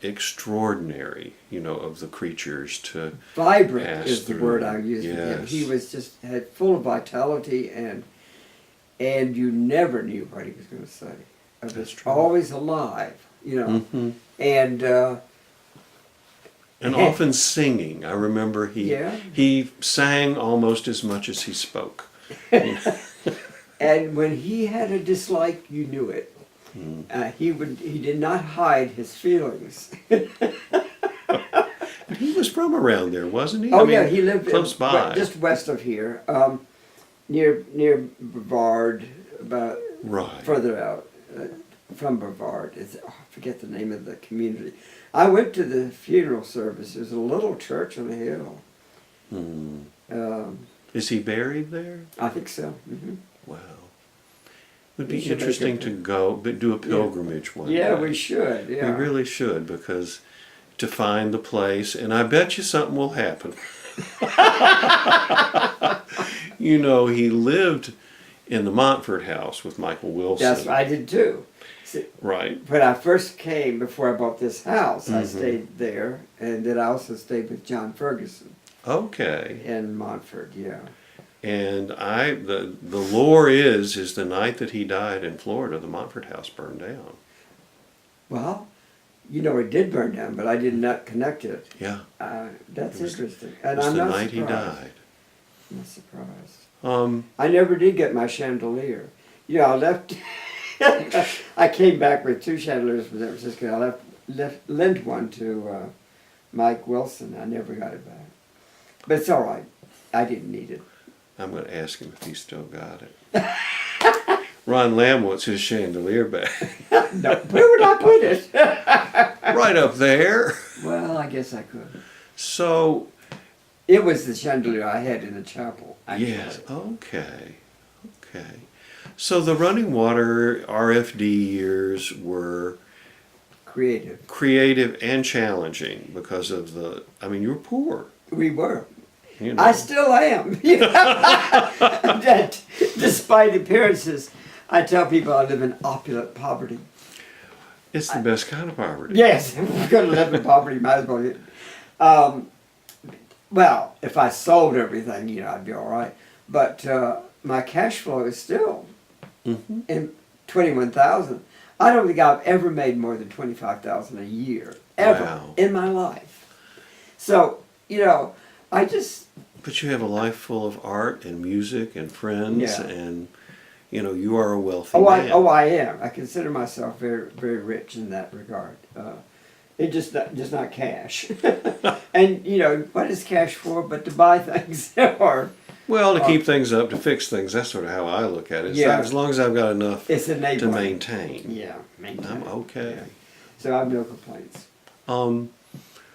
extraordinary, of the creatures to Vibrant pass is the through. word I used with him. Yes. He was just had full of vitality and you never knew what he was going to say. It That's was true. always alive, Mhm. And And often singing. I remember Yeah. he sang almost as much as he spoke. and when he had a dislike, you knew it. He did not hide his feelings. But he was from around there, wasn't he? Oh I mean, yeah, he lived close by. just west of here, near Brevard, about Right. further out from Brevard. I forget the name of the community. I went to the funeral service. There's a little church on the hill. Hmm. Um, Is he buried there? I think so. Wow. It would be We should make interesting a- to go, but do a pilgrimage one Yeah, day. we should. Yeah, We really should, because to find the place, and I bet you something will happen. He lived in the Montfort house with Michael Wilson. That's I did too. See, Right. when I first came, before I bought this house, I Mhm. stayed there, and then I also stayed with John Ferguson Okay. in Montfort. Yeah. And the lore is the night that he died in Florida, the Montfort house burned down. Well, it did burn down, but I did not connect it. Yeah. That's It was- interesting, It and was I'm the not night he surprised. died. I'm not surprised. Um, I never did get my chandelier. I left. I came back with 2 chandeliers from San Francisco. I lent one to Mike Wilson. I never got it back, but it's all right. I didn't need it. I'm going to ask him if he still got it. Ron Lamb wants his chandelier back. No, where would I put it? Right up there. Well, I guess I could. So, It was the chandelier I had in the chapel. Actually. yes, okay. So the running water RFD years were Creative. creative and challenging because of you were poor. We were. You know. I still am. That, despite appearances, I tell people I live in opulent poverty. It's the best kind of poverty. Yes, if we're going to live in poverty, might as well. Well, if I sold everything, I'd be all right. But my cash flow is still Mhm. in 21,000. I don't think I've ever made more than 25,000 a year ever Wow. in my life. So I just But you have a life full of art and music and friends, Yeah. and you are a wealthy I man. am. I consider myself very very rich in that regard. It just not cash. And what is cash for? But to buy things or Well, to keep things up, to fix things, that's sort of how I look at it. Yeah. As long as I've got enough it's to enabling. maintain, Yeah, maintain. I'm okay. Yeah. So I have no complaints.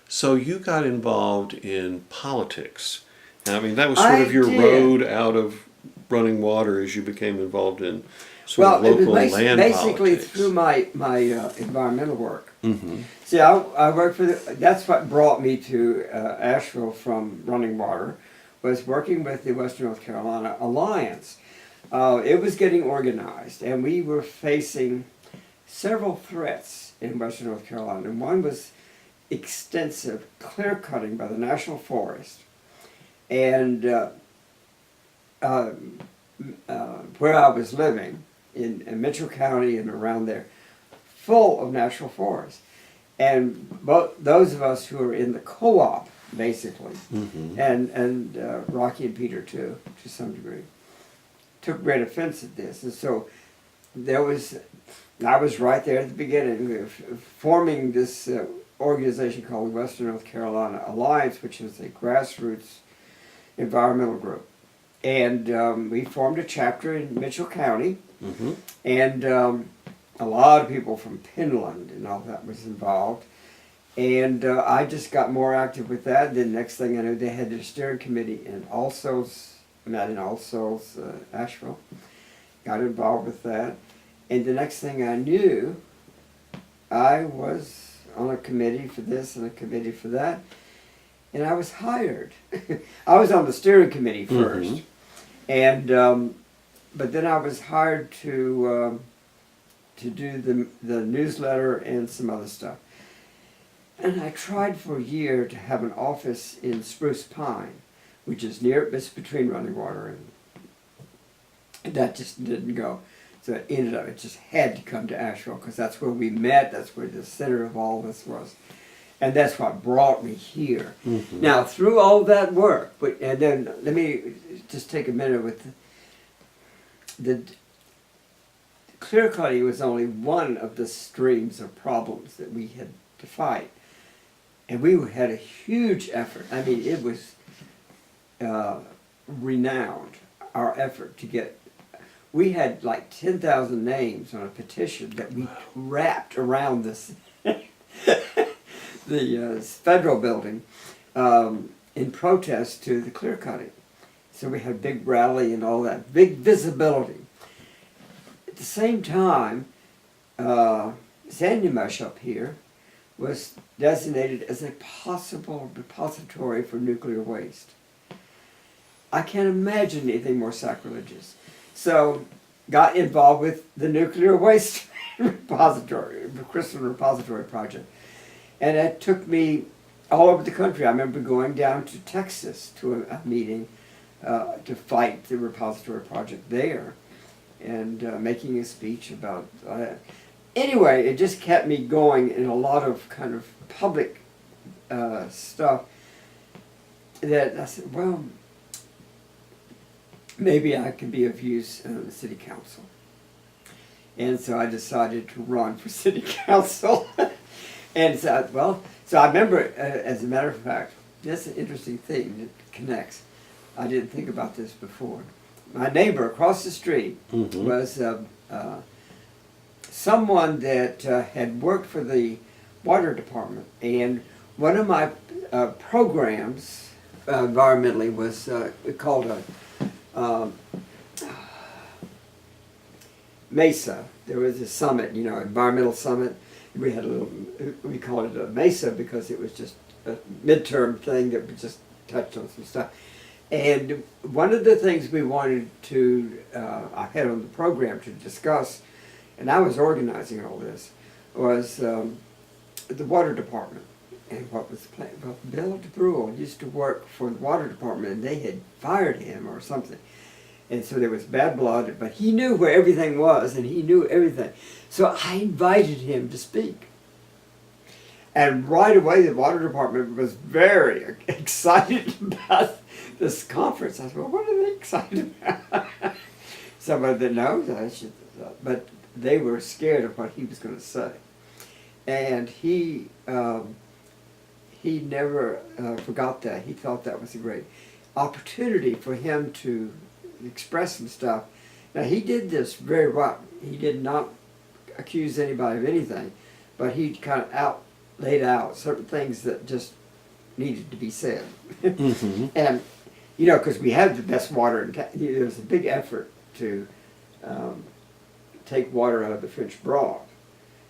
So you got involved in politics. That was sort of your did. road out of running water as you became involved in sort of Well, it local was land basically politics. through my environmental work. Mm-hmm. See, I worked for that's what brought me to Asheville from running water, was working with the Western North Carolina Alliance. It was getting organized, and we were facing several threats in Western North Carolina. And one was extensive clear cutting by the National Forest, and where I was living in Mitchell County and around there, full of natural forest. And those of us who are in the co-op, basically, Mm-hmm. and Rocky and Peter too, to some degree, took great offense at this. And so I was right there at the beginning of forming this organization called Western North Carolina Alliance, which is a grassroots environmental group. And we formed a chapter in Mitchell County, Mm-hmm. and a lot of people from Pinland and all that was involved. And I just got more active with that. Then next thing I knew, they had their steering committee in All Souls, not in All Souls, Asheville. Got involved with that. And the next thing I knew, I was on a committee for this and a committee for that. and I was hired. I was on the steering committee first, and but then I was hired to do the newsletter and some other stuff. And I tried for a year to have an office in Spruce Pine, which is it's between Running Water and that just didn't go. So it ended up, it just had to come to Asheville because that's where we met, that's where the center of all this was. And that's what brought me here. Now, through all that work, and then let me just take a minute with the clear cutting was only one of the streams of problems that we had to fight. And we had a huge effort. I mean, it was renowned, our effort to get. We had like 10,000 names on a petition that we wrapped around this the federal building in protest to the clear cutting. So we had a big rally and all that, big visibility. At the same time, Sandy Mush up here was designated as a possible repository for nuclear waste. I can't imagine anything more sacrilegious. So, got involved with the nuclear waste repository, the Crystal Repository Project. And it took me all over the country. I remember going down to Texas to a meeting to fight the repository project there and making a speech about that. Anyway, it just kept me going in a lot of kind of public stuff that I said, well, maybe I could be of use in the city council. And so I decided to run for city council. And so, well, so I remember, as a matter of fact, that's an interesting thing that connects. I didn't think about this before. My neighbor across the street was someone that had worked for the water department. And one of my programs environmentally was called a MESA. There was a summit, environmental summit. We had we called it a MESA because it was just a midterm thing that we just touched on some stuff. And one of the things we wanted to, I had on the program to discuss, and I was organizing all this, was the water department. And what was the plan? Well, Bill DeBrule used to work for the water department, and they had fired him or something. And so there was bad blood, but he knew where everything was, and he knew everything. So I invited him to speak. And right away, the water department was very excited about this conference. I said, well, what are they excited about? Somebody that knows, but they were scared of what he was going to say. And he never forgot that. He thought that was a great opportunity for him to express some stuff. Now, he did this very well. He did not accuse anybody of anything, but he kind of laid out certain things that just needed to be said. And, because we have the best water in town. There was a big effort to take water out of the French Broad.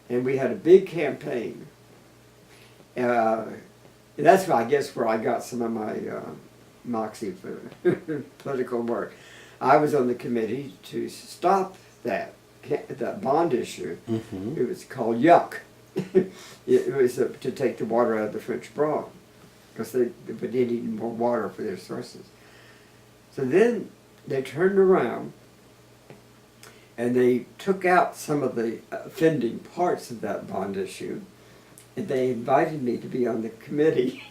And we had a big campaign. That's, I guess, where I got some of my moxie for political work. I was on the committee to stop that bond issue. It was called Yuck. It was to take the water out of the French Broad because they needed more water for their sources. So then they turned around and they took out some of the offending parts of that bond issue, and they invited me to be on the committee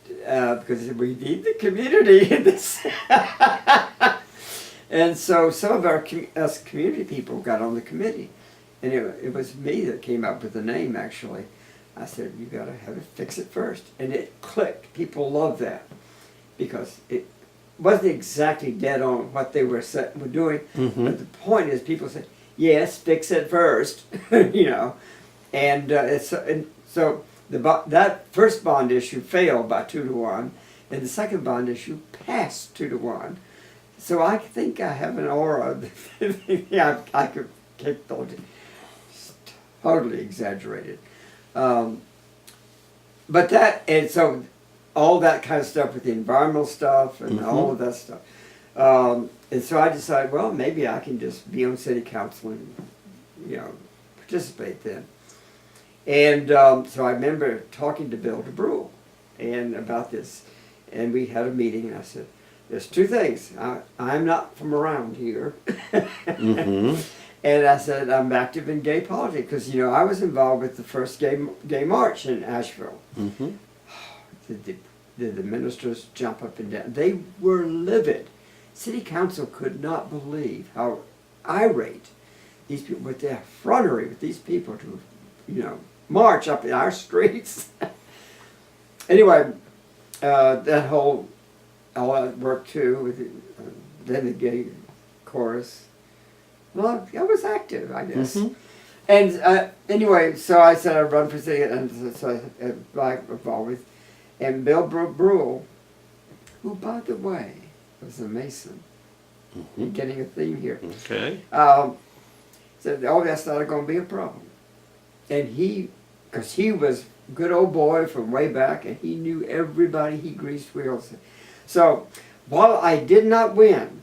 because we need the community in this. And so some of us community people got on the committee, and it was me that came up with the name, actually. I said, you got to have it, fix it first. And it clicked. People loved that because it wasn't exactly dead on what they were doing, but the point is people said, yes, fix it first, And so that first bond issue failed by 2-1, and the second bond issue passed 2-1. So I think I have an aura that I could totally exaggerated. But that, and so all that kind of stuff with the environmental stuff and all of that stuff. And so I decided, well, maybe I can just be on city council and, participate then. And so I remember talking to Bill DeBrule and about this. And we had a meeting, and I said, there's two things. I'm not from around here. And I said, I'm active in gay politics because, I was involved with the first gay march in Asheville. Did the ministers jump up and down? They were livid. City council could not believe how irate these people, with their effrontery with these people to, march up in our streets. Anyway, that all that work too, with then the gay chorus. Well, I was active, I guess. And anyway, so I said I'd run for city, and so I involved with, and Bill Brule, who, by the way, was a Mason. Getting a theme here. Okay. Said, oh, that's not going to be a problem. And because he was a good old boy from way back, and he knew everybody, he greased wheels. So, while I did not win,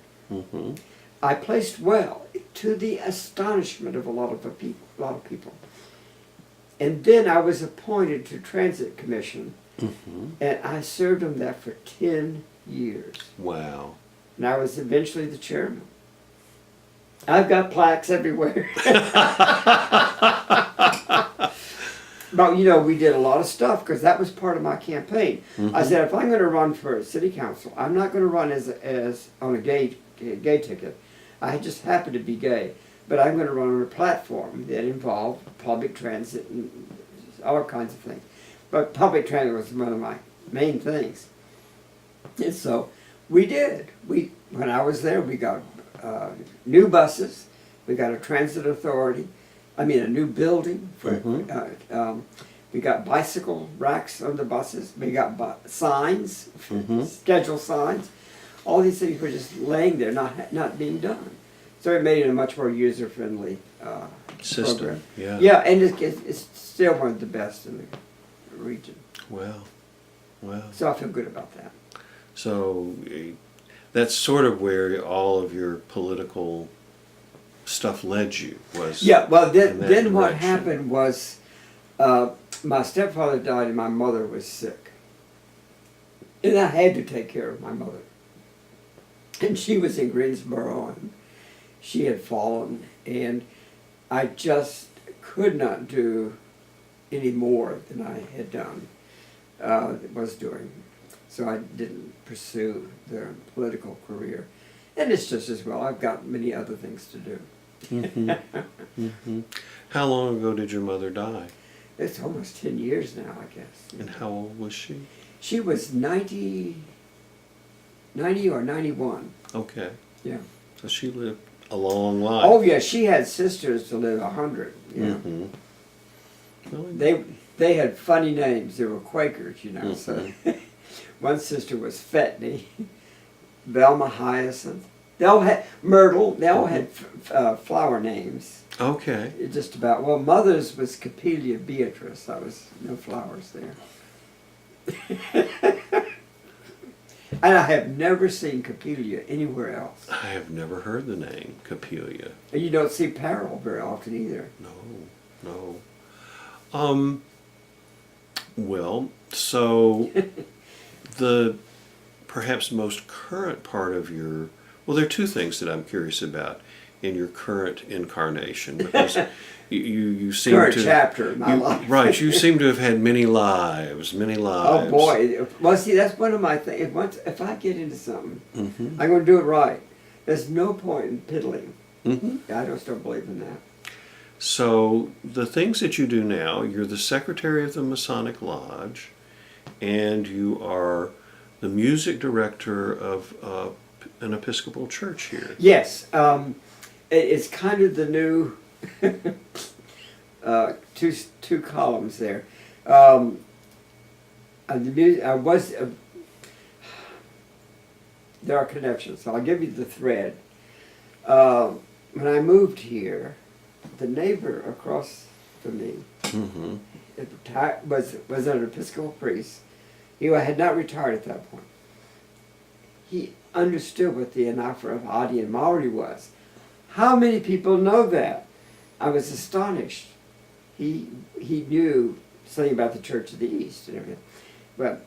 I placed well, to the astonishment of a lot of people. And then I was appointed to Transit Commission, and I served on that for 10 years. Wow. And I was eventually the chairman. I've got plaques everywhere. But, we did a lot of stuff because that was part of my campaign. I said, if I'm going to run for city council, I'm not going to run as on a gay ticket. I just happen to be gay. But I'm going to run on a platform that involved public transit and all kinds of things. But public transit was one of my main things. And so we did. When I was there, we got new buses. We got a transit authority. A new building. We got bicycle racks on the buses. We got signs, schedule signs. All these things were just laying there, not being done. So it made it a much more user-friendly system. Program. Yeah. Yeah, and it's still one of the best in the region. Well. So I feel good about that. So that's sort of where all of your political stuff led you, was. Yeah, well, in that then what direction. happened was my stepfather died and my mother was sick. And I had to take care of my mother. And she was in Greensboro and she had fallen, and I just could not do any more than I had done, was doing. So I didn't pursue the political career. And it's just as well. I've got many other things to do. How long ago did your mother die? It's almost 10 years now, I guess. And how old was she? She was 90 or 91. Okay. Yeah. So she lived a long life. Oh, yeah, she had sisters to live 100. Yeah. Really? They had funny names. They were Quakers, so one sister was Fetney, Velma Hyacinth. They all had Myrtle. They all had flower names. Okay. Just about. Well, mother's was Capelia Beatrice. There was no flowers there. And I have never seen Capelia anywhere else. I have never heard the name Capelia. And you don't see Parrell very often either. No. Well, so the perhaps most current part of your, well, there are two things that I'm curious about in your current incarnation, because you seem current to chapter in my life. Right, you seem to have had many lives. Oh boy! Well, see, that's one of my things. If I get into something, I'm going to do it right. There's no point in piddling. I just don't believe in that. So the things that you do now, you're the secretary of the Masonic Lodge, and you are the music director of an Episcopal church here. Yes, it's kind of the new two columns there. There are connections, so I'll give you the thread. When I moved here, the neighbor across from me was an Episcopal priest, He had not retired at that point. He understood what the Anaphora of Adi and Maori was. How many people know that? I was astonished. He knew something about the Church of the East and everything. But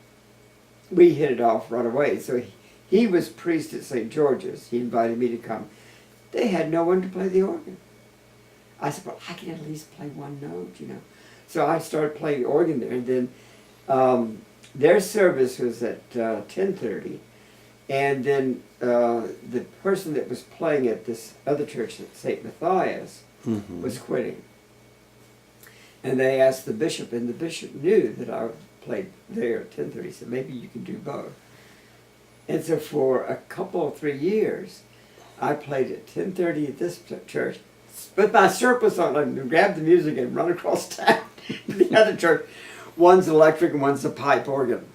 we hit it off right away. So he was priest at St. George's. He invited me to come. They had no one to play the organ. I said, well, I can at least play one note, you know. So I started playing the organ there. And then their service was at 10:30. And then the person that was playing at this other church at St. Matthias was quitting. And they asked the bishop, and the bishop knew that I played there at 10:30. He said, maybe you can do both. And so for a couple of 3 years, I played at 10:30 at this church, put my surplice on and grab the music and run across town to the other church. One's electric and one's a pipe organ.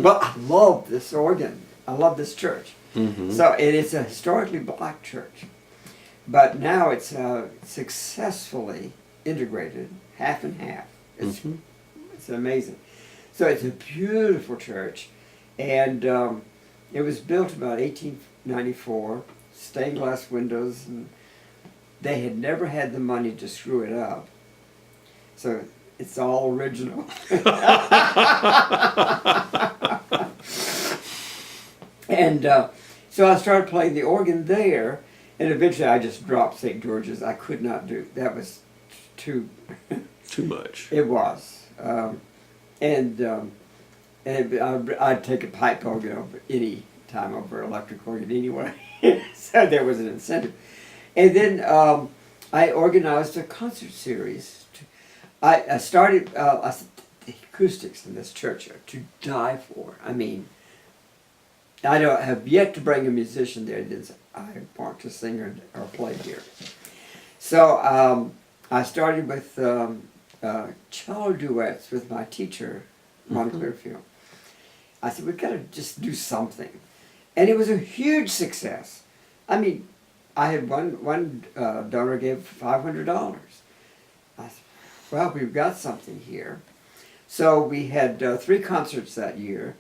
But I love this organ. I love this church. So it's a historically black church. But now it's successfully integrated, half and half. It's amazing. So it's a beautiful church. And it was built about 1894, stained glass windows, and they had never had the money to screw it up. So it's all original. And so I started playing the organ there, and eventually I just dropped St. George's. I could not do, that was too much. It was. And I'd take a pipe organ over any time over electric organ anyway. So there was an incentive. And then I organized a concert series. I started the acoustics in this church are to die for. I mean, I don't have yet to bring a musician there that I want to sing or play here. So I started with cello duets with my teacher, Ron Clearfield. I said, we've got to just do something. And it was a huge success. I mean, I had one donor gave $500. I said, well, we've got something here. So we had 3 concerts that year.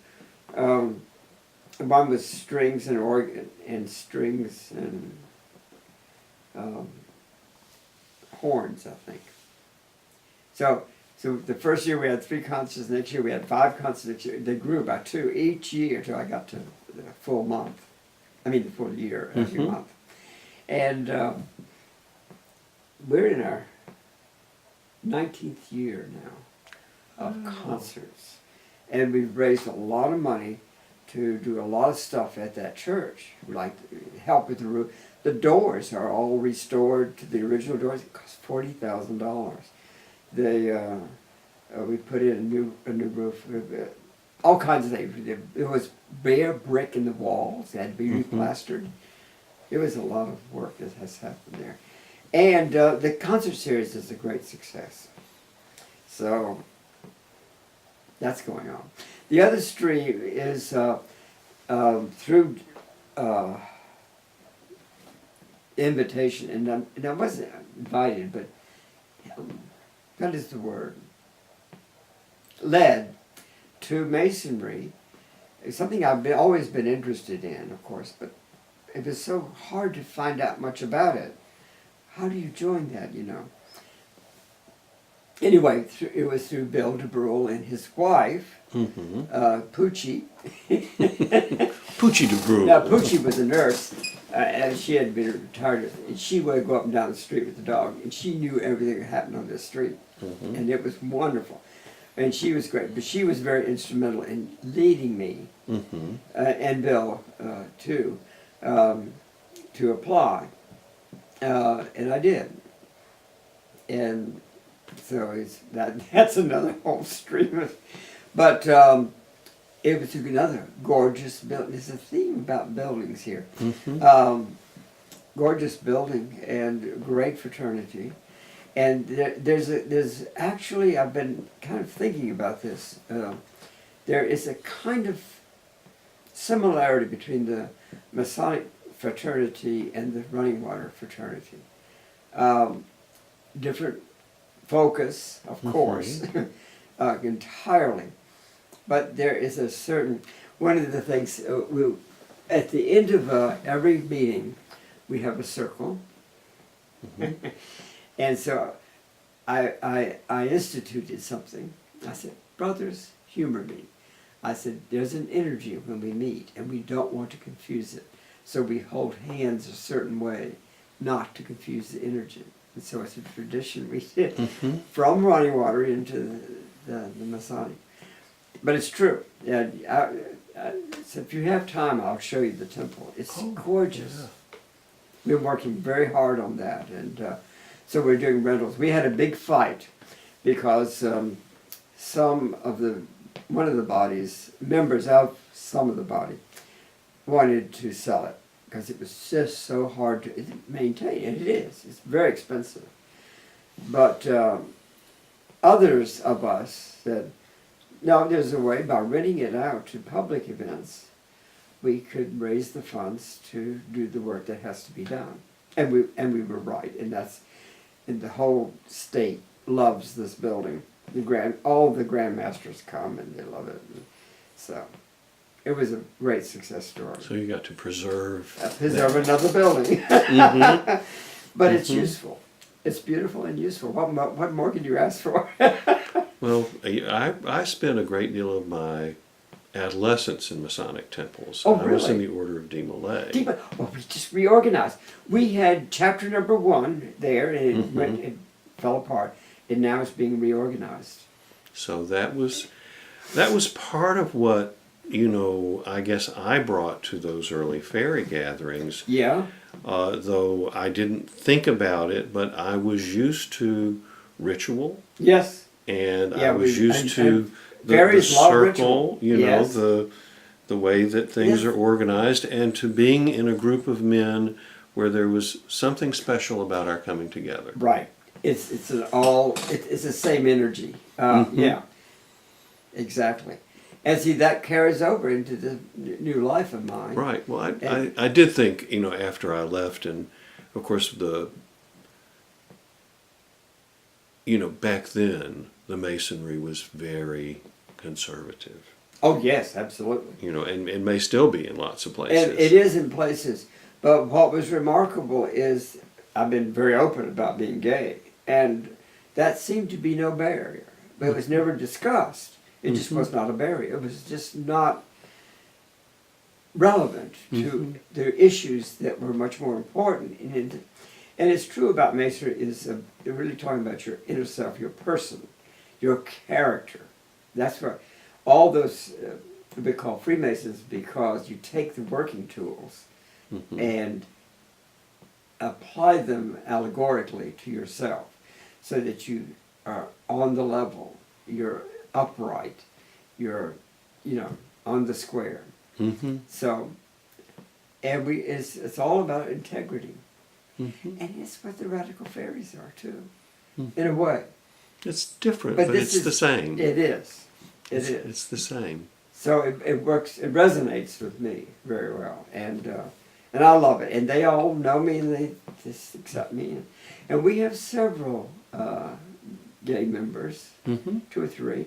One was strings and organ, and strings and horns, I think. So the first year we had 3 concerts. Next year we had 5 concerts. They grew by 2 each year till I got to the full month. I mean the full year every month. And we're in our 19th year now of concerts, and we've raised a lot of money to do a lot of stuff at that church, like help with the roof. The doors are all restored to the original doors. It cost $40,000. We put in a new roof, all kinds of things. It was bare brick in the walls. It had to be replastered. It was a lot of work that has happened there. And the concert series is a great success. So that's going on. The other stream is through invitation, and I wasn't invited, but what is the word? Led to Masonry. It's something I've always been interested in, of course, but it was so hard to find out much about it. How do you join that, you know? Anyway, it was through Bill DeBrule and his wife, Poochie. Poochie DeBrule. Now, Poochie was a nurse, and she had been retired. And she would go up and down the street with the dog, and she knew everything that happened on this street. And it was wonderful. And she was great, but she was very instrumental in leading me, and Bill, too, to apply. And I did. And so that's another whole stream of, but it was another gorgeous building. There's a theme about buildings here. Gorgeous building and great fraternity. And there's actually, I've been kind of thinking about this. There is a kind of similarity between the Masonic fraternity and the Running Water fraternity. Different focus, of course, entirely. But there is a certain, one of the things, at the end of every meeting, we have a circle. Mm-hmm. And so I instituted something. I said, brothers, humor me. I said, there's an energy when we meet, and we don't want to confuse it. So we hold hands a certain way, not to confuse the energy. And so it's a tradition we did Mm-hmm. from running water into the Masonic. But it's true. Yeah, so if you have time, I'll show you the temple. It's gorgeous. Yeah. We're working very hard on that, and so we're doing rentals. We had a big fight because one of the bodies, members of some of the body, wanted to sell it because it was just so hard to maintain, and it is. It's very expensive. But others of us said, no, there's a way by renting it out to public events, we could raise the funds to do the work that has to be done. And we were right, and the whole state loves this building. All the grandmasters come and they love it. So it was a great success story. So you got to preserve Another building. Mm-hmm. But it's useful. It's beautiful and useful. What more could you ask for? Well, I spent a great deal of my adolescence in Masonic temples. Oh, I was in really? the Order of Malay. Well, we just reorganized. We had chapter number 1 there, and it fell apart, and now it's being reorganized. So that was part of what, I guess I brought to those early fairy gatherings. Yeah. Though I didn't think about it, but I was used to ritual. Yes. And I was used to the various circle, yes. the way that things are organized, and to being in a group of men where there was something special about our coming together. Right. It's the same energy. Yeah. Exactly. And see, that carries over into the new life of mine. Right. Well, I did think, after I left, and of course back then the Masonry was very conservative. Oh yes, absolutely. And may still be in lots of places. And it is in places. But what was remarkable is I've been very open about being gay, and that seemed to be no barrier. But it was never discussed. It just was not a barrier. It was just not relevant to the issues that were much more important. And it's true about Masonry is they're really talking about your inner self, your person, your character. That's what all those we call Freemasons, because you take the working tools and apply them allegorically to yourself, so that you are on the level, you're upright, you're on the square. So it's all about integrity. And it's what the radical fairies are too, in a way. It's different, but it's the same. It is. It's the same. So it works. It resonates with me very well, and I love it. And they all know me, and they just accept me. And we have several gay members, 2 or 3,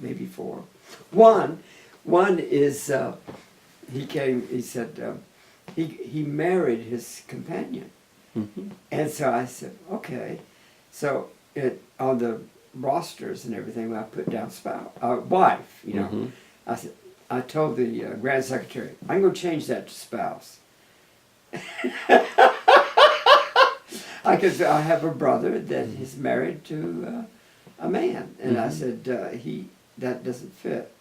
maybe 4. One is he came. He said he married his companion, and so I said, okay. So on the rosters and everything, I put down wife. I said, I told the Grand Secretary, I'm going to change that to spouse. I have a brother that is married to a man, and I said that doesn't fit.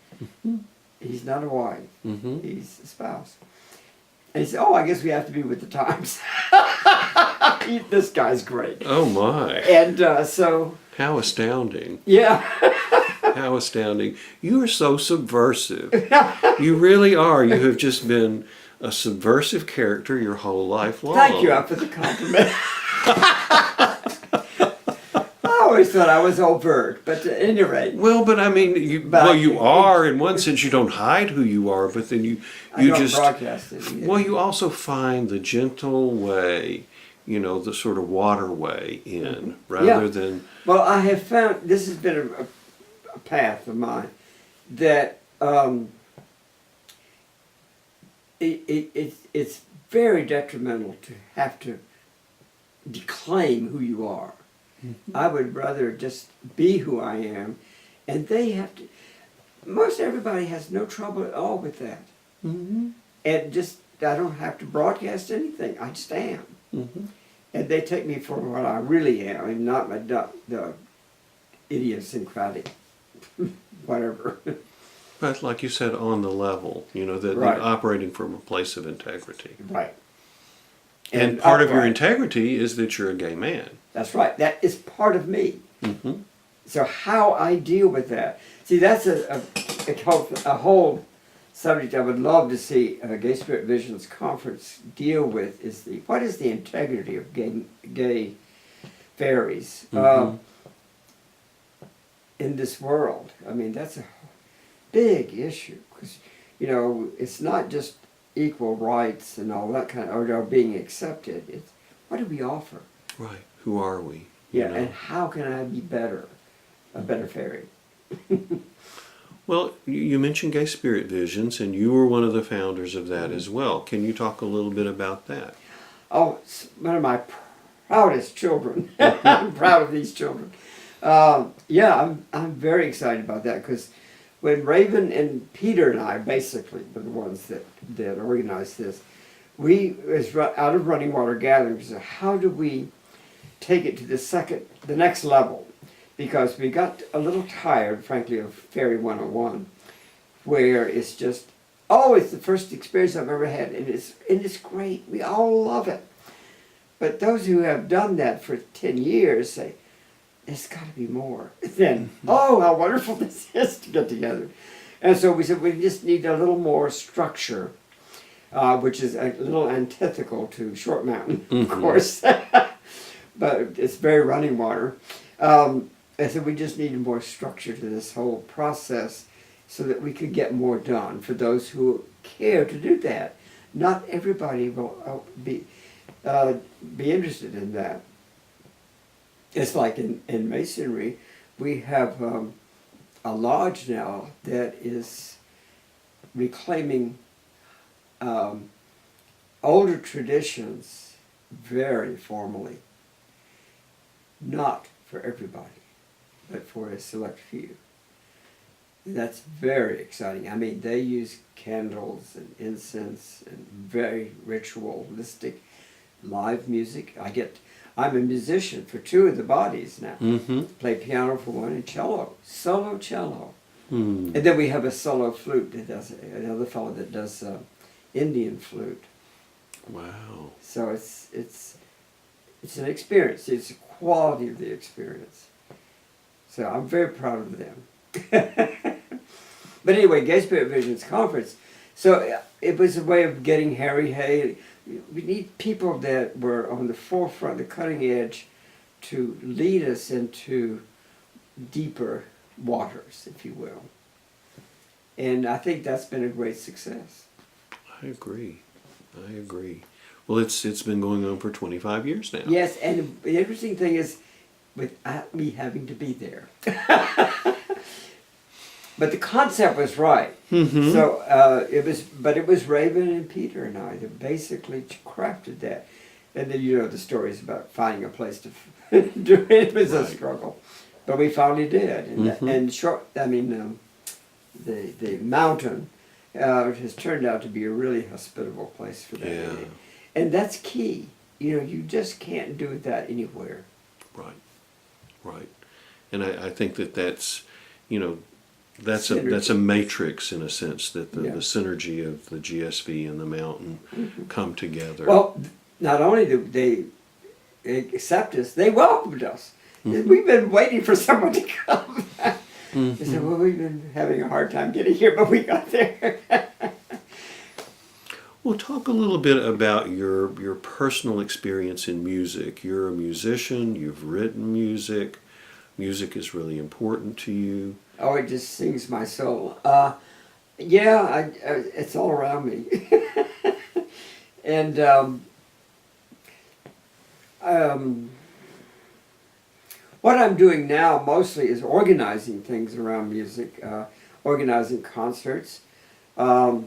He's not a wife. He's a spouse. And he said, oh, I guess we have to be with the times. This guy's great. Oh my! And so. How astounding! Yeah. How astounding! You are so subversive. You really are. You have just been a subversive character your whole life long. Thank you for the compliment. I always thought I was overt, but at any rate. Well, but I mean, you are in one sense. You don't hide who you are, but then you just broadcast it either. Well, you also find the gentle way, the sort of waterway in, rather than. Well, I have found this has been a path of mine. that it's very detrimental to have to declaim who you are. Mm-hmm. I would rather just be who I am, and they have to. Most everybody has no trouble at all with that, Mm-hmm. and just I don't have to broadcast anything. I just am, Mm-hmm. and they take me for what I really am, and not the idiosyncratic whatever. But like you said, on the level, that Right. you're operating from a place of integrity. Right. And part of your upright. integrity is that you're a gay man. That's right. That is part of me. Mm-hmm. So how I deal with that. See, that's a whole subject I would love to see a Gay Spirit Visions conference deal with, is what is the integrity of gay fairies Mm-hmm. in this world. I mean, that's a big issue, because, it's not just equal rights and all that kind of, or being accepted. It's what do we offer? Right. Who are we? Yeah, and how can I be better, a better fairy? Well, you mentioned Gay Spirit Visions, and you were one of the founders of that as well. Can you talk a little bit about that? Oh, it's one of my proudest children. I'm proud of these children. Yeah, I'm very excited about that, because when Raven and Peter and I basically were the ones that organized this, we was out of running water gathering. So how do we take it to the next level? Because we got a little tired, frankly, of Fairy 101, where it's just, it's the first experience I've ever had, and it's great. We all love it. But those who have done that for 10 years say, there's got to be more. Then, how wonderful this is to get together. And so we said we just need a little more structure, which is a little antithetical to Short Mountain, of course. But it's very running water. I said we just needed more structure to this whole process so that we could get more done for those who care to do that. Not everybody will be interested in that. It's like in Masonry, we have a lodge now that is reclaiming older traditions very formally. Not for everybody, but for a select few. And that's very exciting. I mean, they use candles and incense and very ritualistic live music. I'm a musician for two of the bodies now. Mm-hmm. Play piano for one and cello, solo cello. Mm. And then we have a solo flute that does, another fellow that does Indian flute. Wow. So it's an experience. It's the quality of the experience. So I'm very proud of them. But anyway, Gay Spirit Visions Conference. So it was a way of getting Harry Hay. We need people that were on the forefront, the cutting edge, to lead us into deeper waters, if you will. And I think that's been a great success. I agree. Well, it's been going on for 25 years now. Yes, and the interesting thing is, without me having to be there. But the concept was right. Mm-hmm. So it was Raven and Peter and I that basically crafted that. And then the stories about finding a place to do it. It was a struggle, but we finally did. And the mountain has turned out to be a really hospitable place for that. Yeah. And that's key. You just can't do that anywhere. Right. And I think that's that's Synergy. a matrix in a sense, that the Yeah. synergy of the GSV and the mountain come together. Well, not only do they accept us, they welcomed us. We've been waiting for someone to come. They said, well, we've been having a hard time getting here, but we got there. Well, talk a little bit about your personal experience in music. You're a musician, you've written music. Music is really important to you. Oh, it just sings my soul. It's all around me. And what I'm doing now mostly is organizing things around music. organizing concerts. The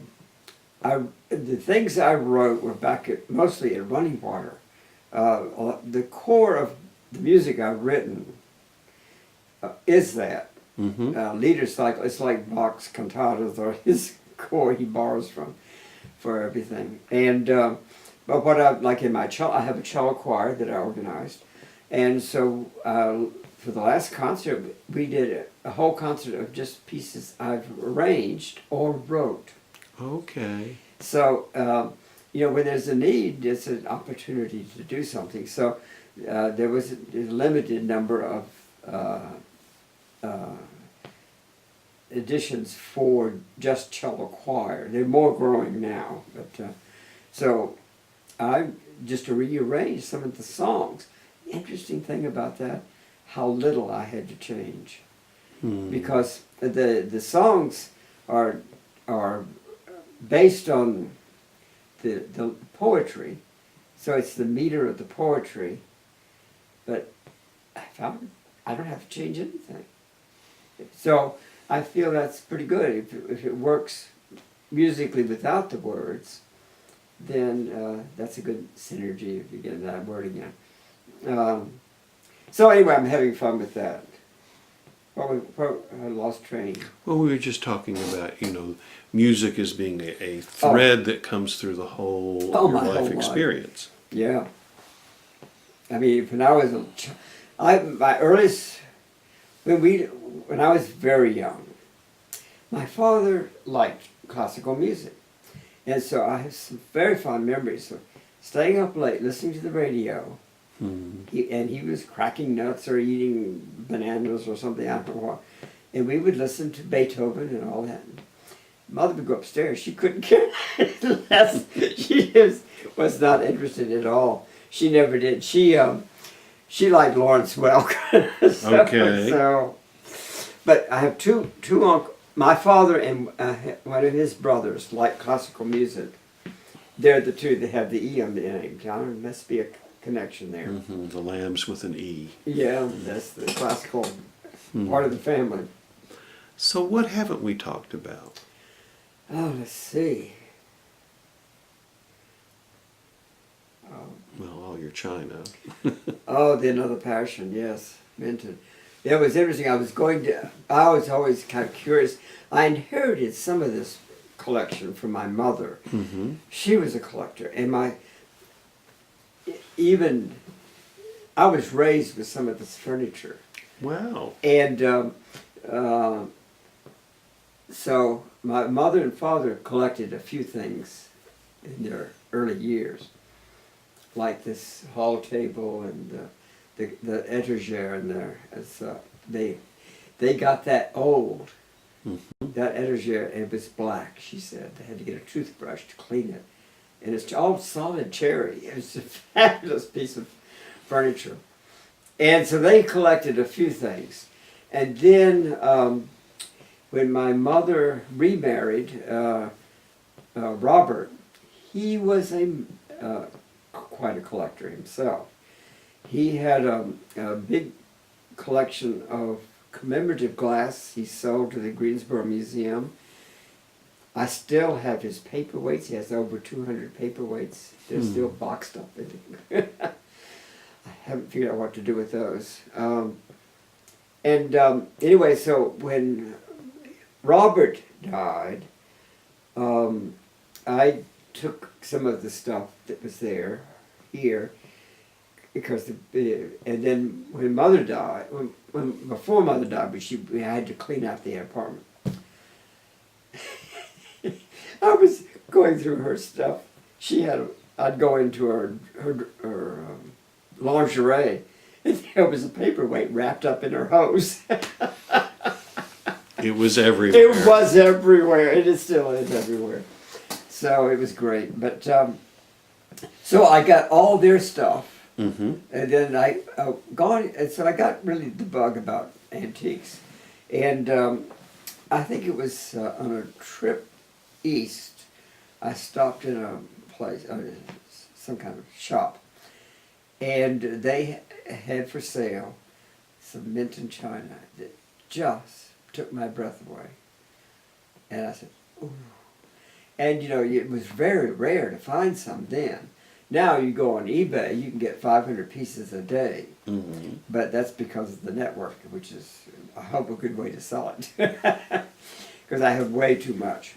things I wrote were mostly at Running Water. The core of the music I've written is that. Lieder cycle. It's like Bach's cantatas, or his core he borrows from for everything. And but what I like in my cello, I have a cello choir that I organized, and so for the last concert we did a whole concert of just pieces I've arranged or wrote. Okay. So when there's a need, it's an opportunity to do something. So there was a limited number of editions for just cello choir. They're more growing now, but so I just rearranged some of the songs. The interesting thing about that, how little I had to change, because the songs are based on the poetry, so it's the meter of the poetry, but I found I don't have to change anything. So I feel that's pretty good. If it works musically without the words, then that's a good synergy, if you get that word again. So anyway, I'm having fun with that. I lost train. Well, we were just talking about, music as being a thread that comes through the whole your my life whole experience. Yeah. I mean, when I was my earliest, when I was very young, my father liked classical music, and so I have some very fond memories of staying up late listening to the radio. He was cracking nuts or eating bananas or something, I don't know what. And we would listen to Beethoven and all that. Mother would go upstairs. She couldn't care less. She was not interested at all. She never did. She liked Lawrence Welk. Okay. But I have two uncles. My father and one of his brothers like classical music. They're the two that have the E on the name. There must be a connection there. The Lambs with an E. Yeah, that's the classical part of the family. So what haven't we talked about? Oh, let's see. Well, all your china. Oh, the Another Passion, yes, Minton. It was interesting. I was always kind of curious. I inherited some of this collection from my mother. She was a collector, and I was raised with some of this furniture. Wow. And so my mother and father collected a few things in their early years, like this hall table and the etagere in there. They got that old, that etagere, and it was black, she said. They had to get a toothbrush to clean it. And it's all solid cherry. It was a fabulous piece of furniture. And so they collected a few things. And then when my mother remarried Robert, he was quite a collector himself. He had a big collection of commemorative glass he sold to the Greensboro Museum. I still have his paperweights. He has over 200 paperweights. They're still boxed up in it. I haven't figured out what to do with those. Anyway, so when Robert died, I took some of the stuff that was here, because and then when Mother died, before Mother died, we had to clean out the apartment. I was going through her stuff. I'd go into her lingerie, and there was a paperweight wrapped up in her hose. It was everywhere. It was everywhere. It still is everywhere. So it was great. But so I got all their stuff, and then so I got really the bug about antiques, and I think it was on a trip east. I stopped in a place, some kind of shop, and they had for sale some Minton china that just took my breath away. And I said, ooh. And, it was very rare to find some then. Now you go on eBay, you can get 500 pieces a day. Mm-hmm. But that's because of the network, which is, I hope, a good way to sell it. Because I have way too much.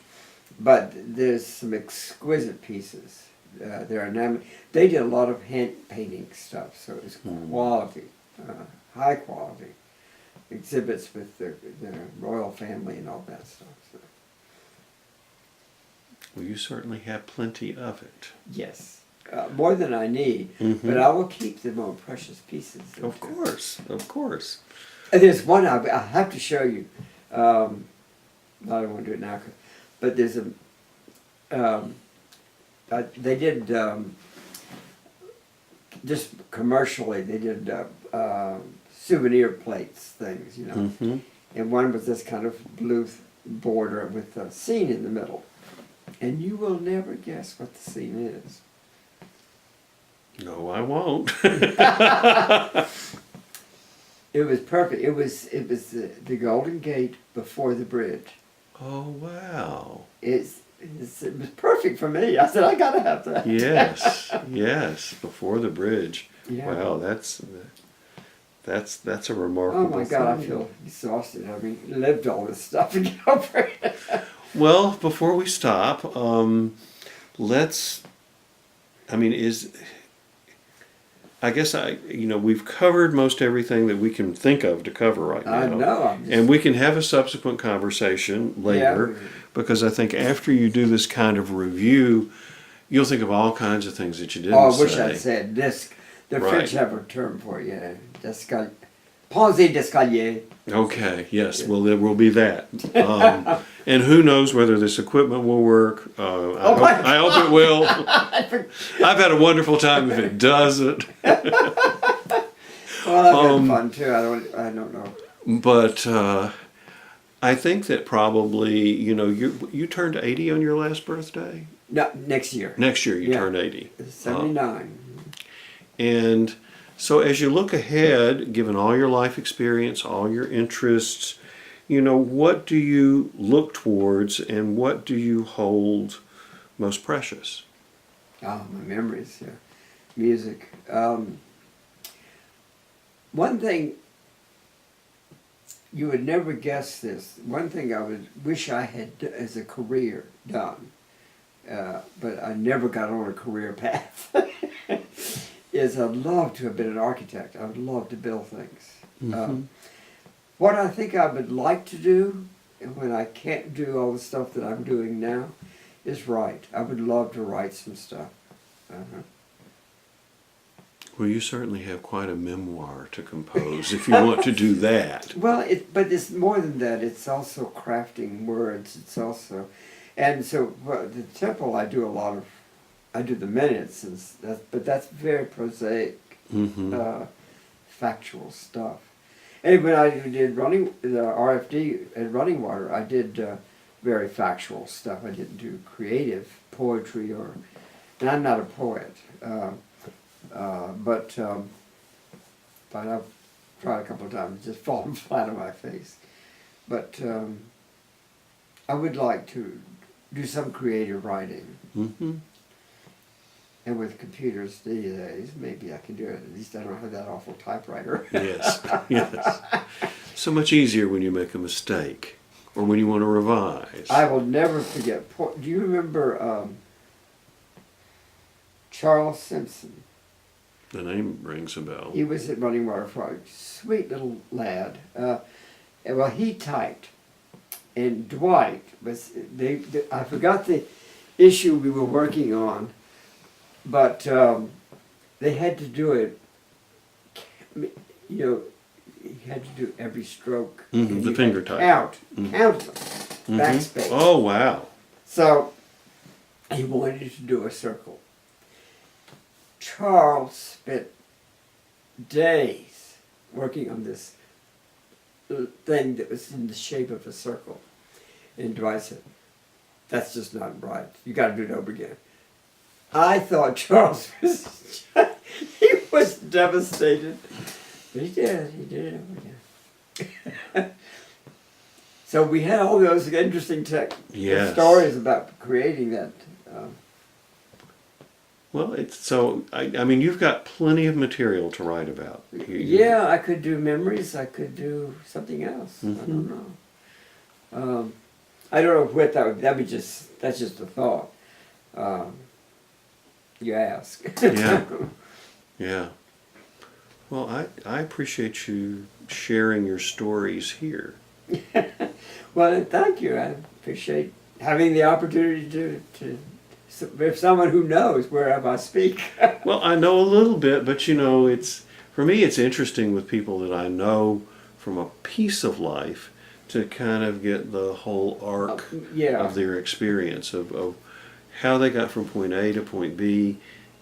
But there's some exquisite pieces. They did a lot of hand painting stuff, so it was quality, high quality exhibits with the royal family and all that stuff. So. Well, you certainly have plenty of it. Yes, more than I need, but I will keep the more precious pieces. Of course, of course. And there's one I have to show you. I don't want to do it now, but there's they did just commercially. They did souvenir plates, things, and one was this kind of blue border with a scene in the middle, and you will never guess what the scene is. No, I won't. It was perfect. It was the Golden Gate before the bridge. Oh, wow. It was perfect for me. I said, I gotta have that. Yes, before the bridge. Yeah. Wow, that's a remarkable Oh my God, thing. I feel exhausted. I mean, lived all this stuff and get over it. Well, before we stop, we've covered most everything that we can think of to cover right now. I know. And we can have a subsequent conversation later, because I think after you do this kind of review, you'll think of all kinds of things that you didn't say. Oh, I wish I'd said disc. The French have a term for it, pensée d'escalier. Okay, yes, well, there will be that. And who knows whether this equipment will work. I hope it will. I've had a wonderful time if it doesn't. Well, I've had fun too. I don't know. But I think that probably, you turned 80 on your last birthday? No, next year. Next year you turn 80. 79. And so as you look ahead, given all your life experience, all your interests, what do you look towards and what do you hold most precious? Oh, my memories, yeah. Music. One thing, you would never guess this. One thing I would wish I had as a career done, but I never got on a career path, is I'd love to have been an architect. I would love to build things. What I think I would like to do, and when I can't do all the stuff that I'm doing now, is write. I would love to write some stuff. Well, you certainly have quite a memoir to compose if you want to do that. Well, but it's more than that. It's also crafting words. It's also, and so the temple I do the minutes, but that's very prosaic, factual stuff. And when I did the RFD at Running Water, I did very factual stuff. I didn't do creative poetry and I'm not a poet. But I've tried a couple of times, just fallen flat on my face. But I would like to do some creative writing. And with computers these days, maybe I can do it. At least I don't have that awful typewriter. Yes. So much easier when you make a mistake or when you want to revise. I will never forget. Do you remember Charles Simpson? The name rings a bell. He was at Running Water for a sweet little lad. Well, he typed, and Dwight was. I forgot the issue we were working on, but they had to do it. You had to do every stroke. The finger type. Count them, backspace. Oh wow! So he wanted to do a circle. Charles spent days working on this thing that was in the shape of a circle. And Dwight said, that's just not right. You got to do it over again. I thought Charles was, he was devastated. But he did it over again. So we had all those interesting Yes. stories about creating that. Well, I mean, you've got plenty of material to write about. Yeah, I could do memories. I could do something else. I don't know. I don't know what that would. That's just a thought. You ask. Yeah. Yeah. Well, I appreciate you sharing your stories here. Well, thank you. I appreciate having the opportunity to if someone who knows wherever I speak. Well, I know a little bit, but you know, for me, it's interesting with people that I know from a piece of life to kind of get the whole arc of their experience of how they got from point A to point B,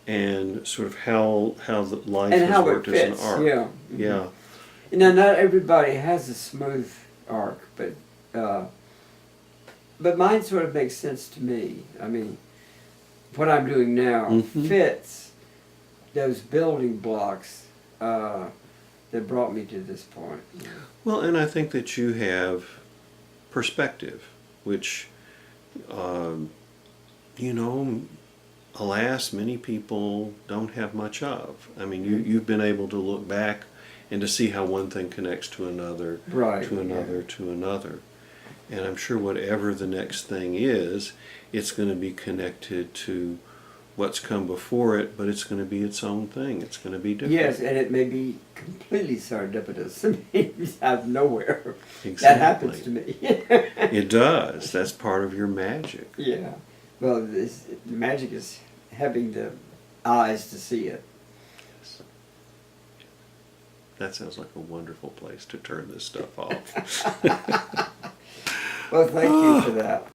and sort of how the life and has how worked it as fits. an arc. Yeah. Yeah. You know, not everybody has a smooth arc, but mine sort of makes sense to me. I mean, what I'm doing now fits those building blocks that brought me to this point. Well, and I think that you have perspective, which, you know, alas, many people don't have much of. I mean, you've been able to look back and to see how one thing connects to another, Right, to another, to another. And I'm sure whatever the next thing is, it's going to be connected to what's come before it, but it's going to be its own thing. It's going to be different. Yes, and it may be completely serendipitous. I mean, out of nowhere. Exactly. That happens to me. It does. That's part of your magic. Yeah. Well, the magic is having the eyes to see it. Yes. That sounds like a wonderful place to turn this stuff off. Well, thank you for that.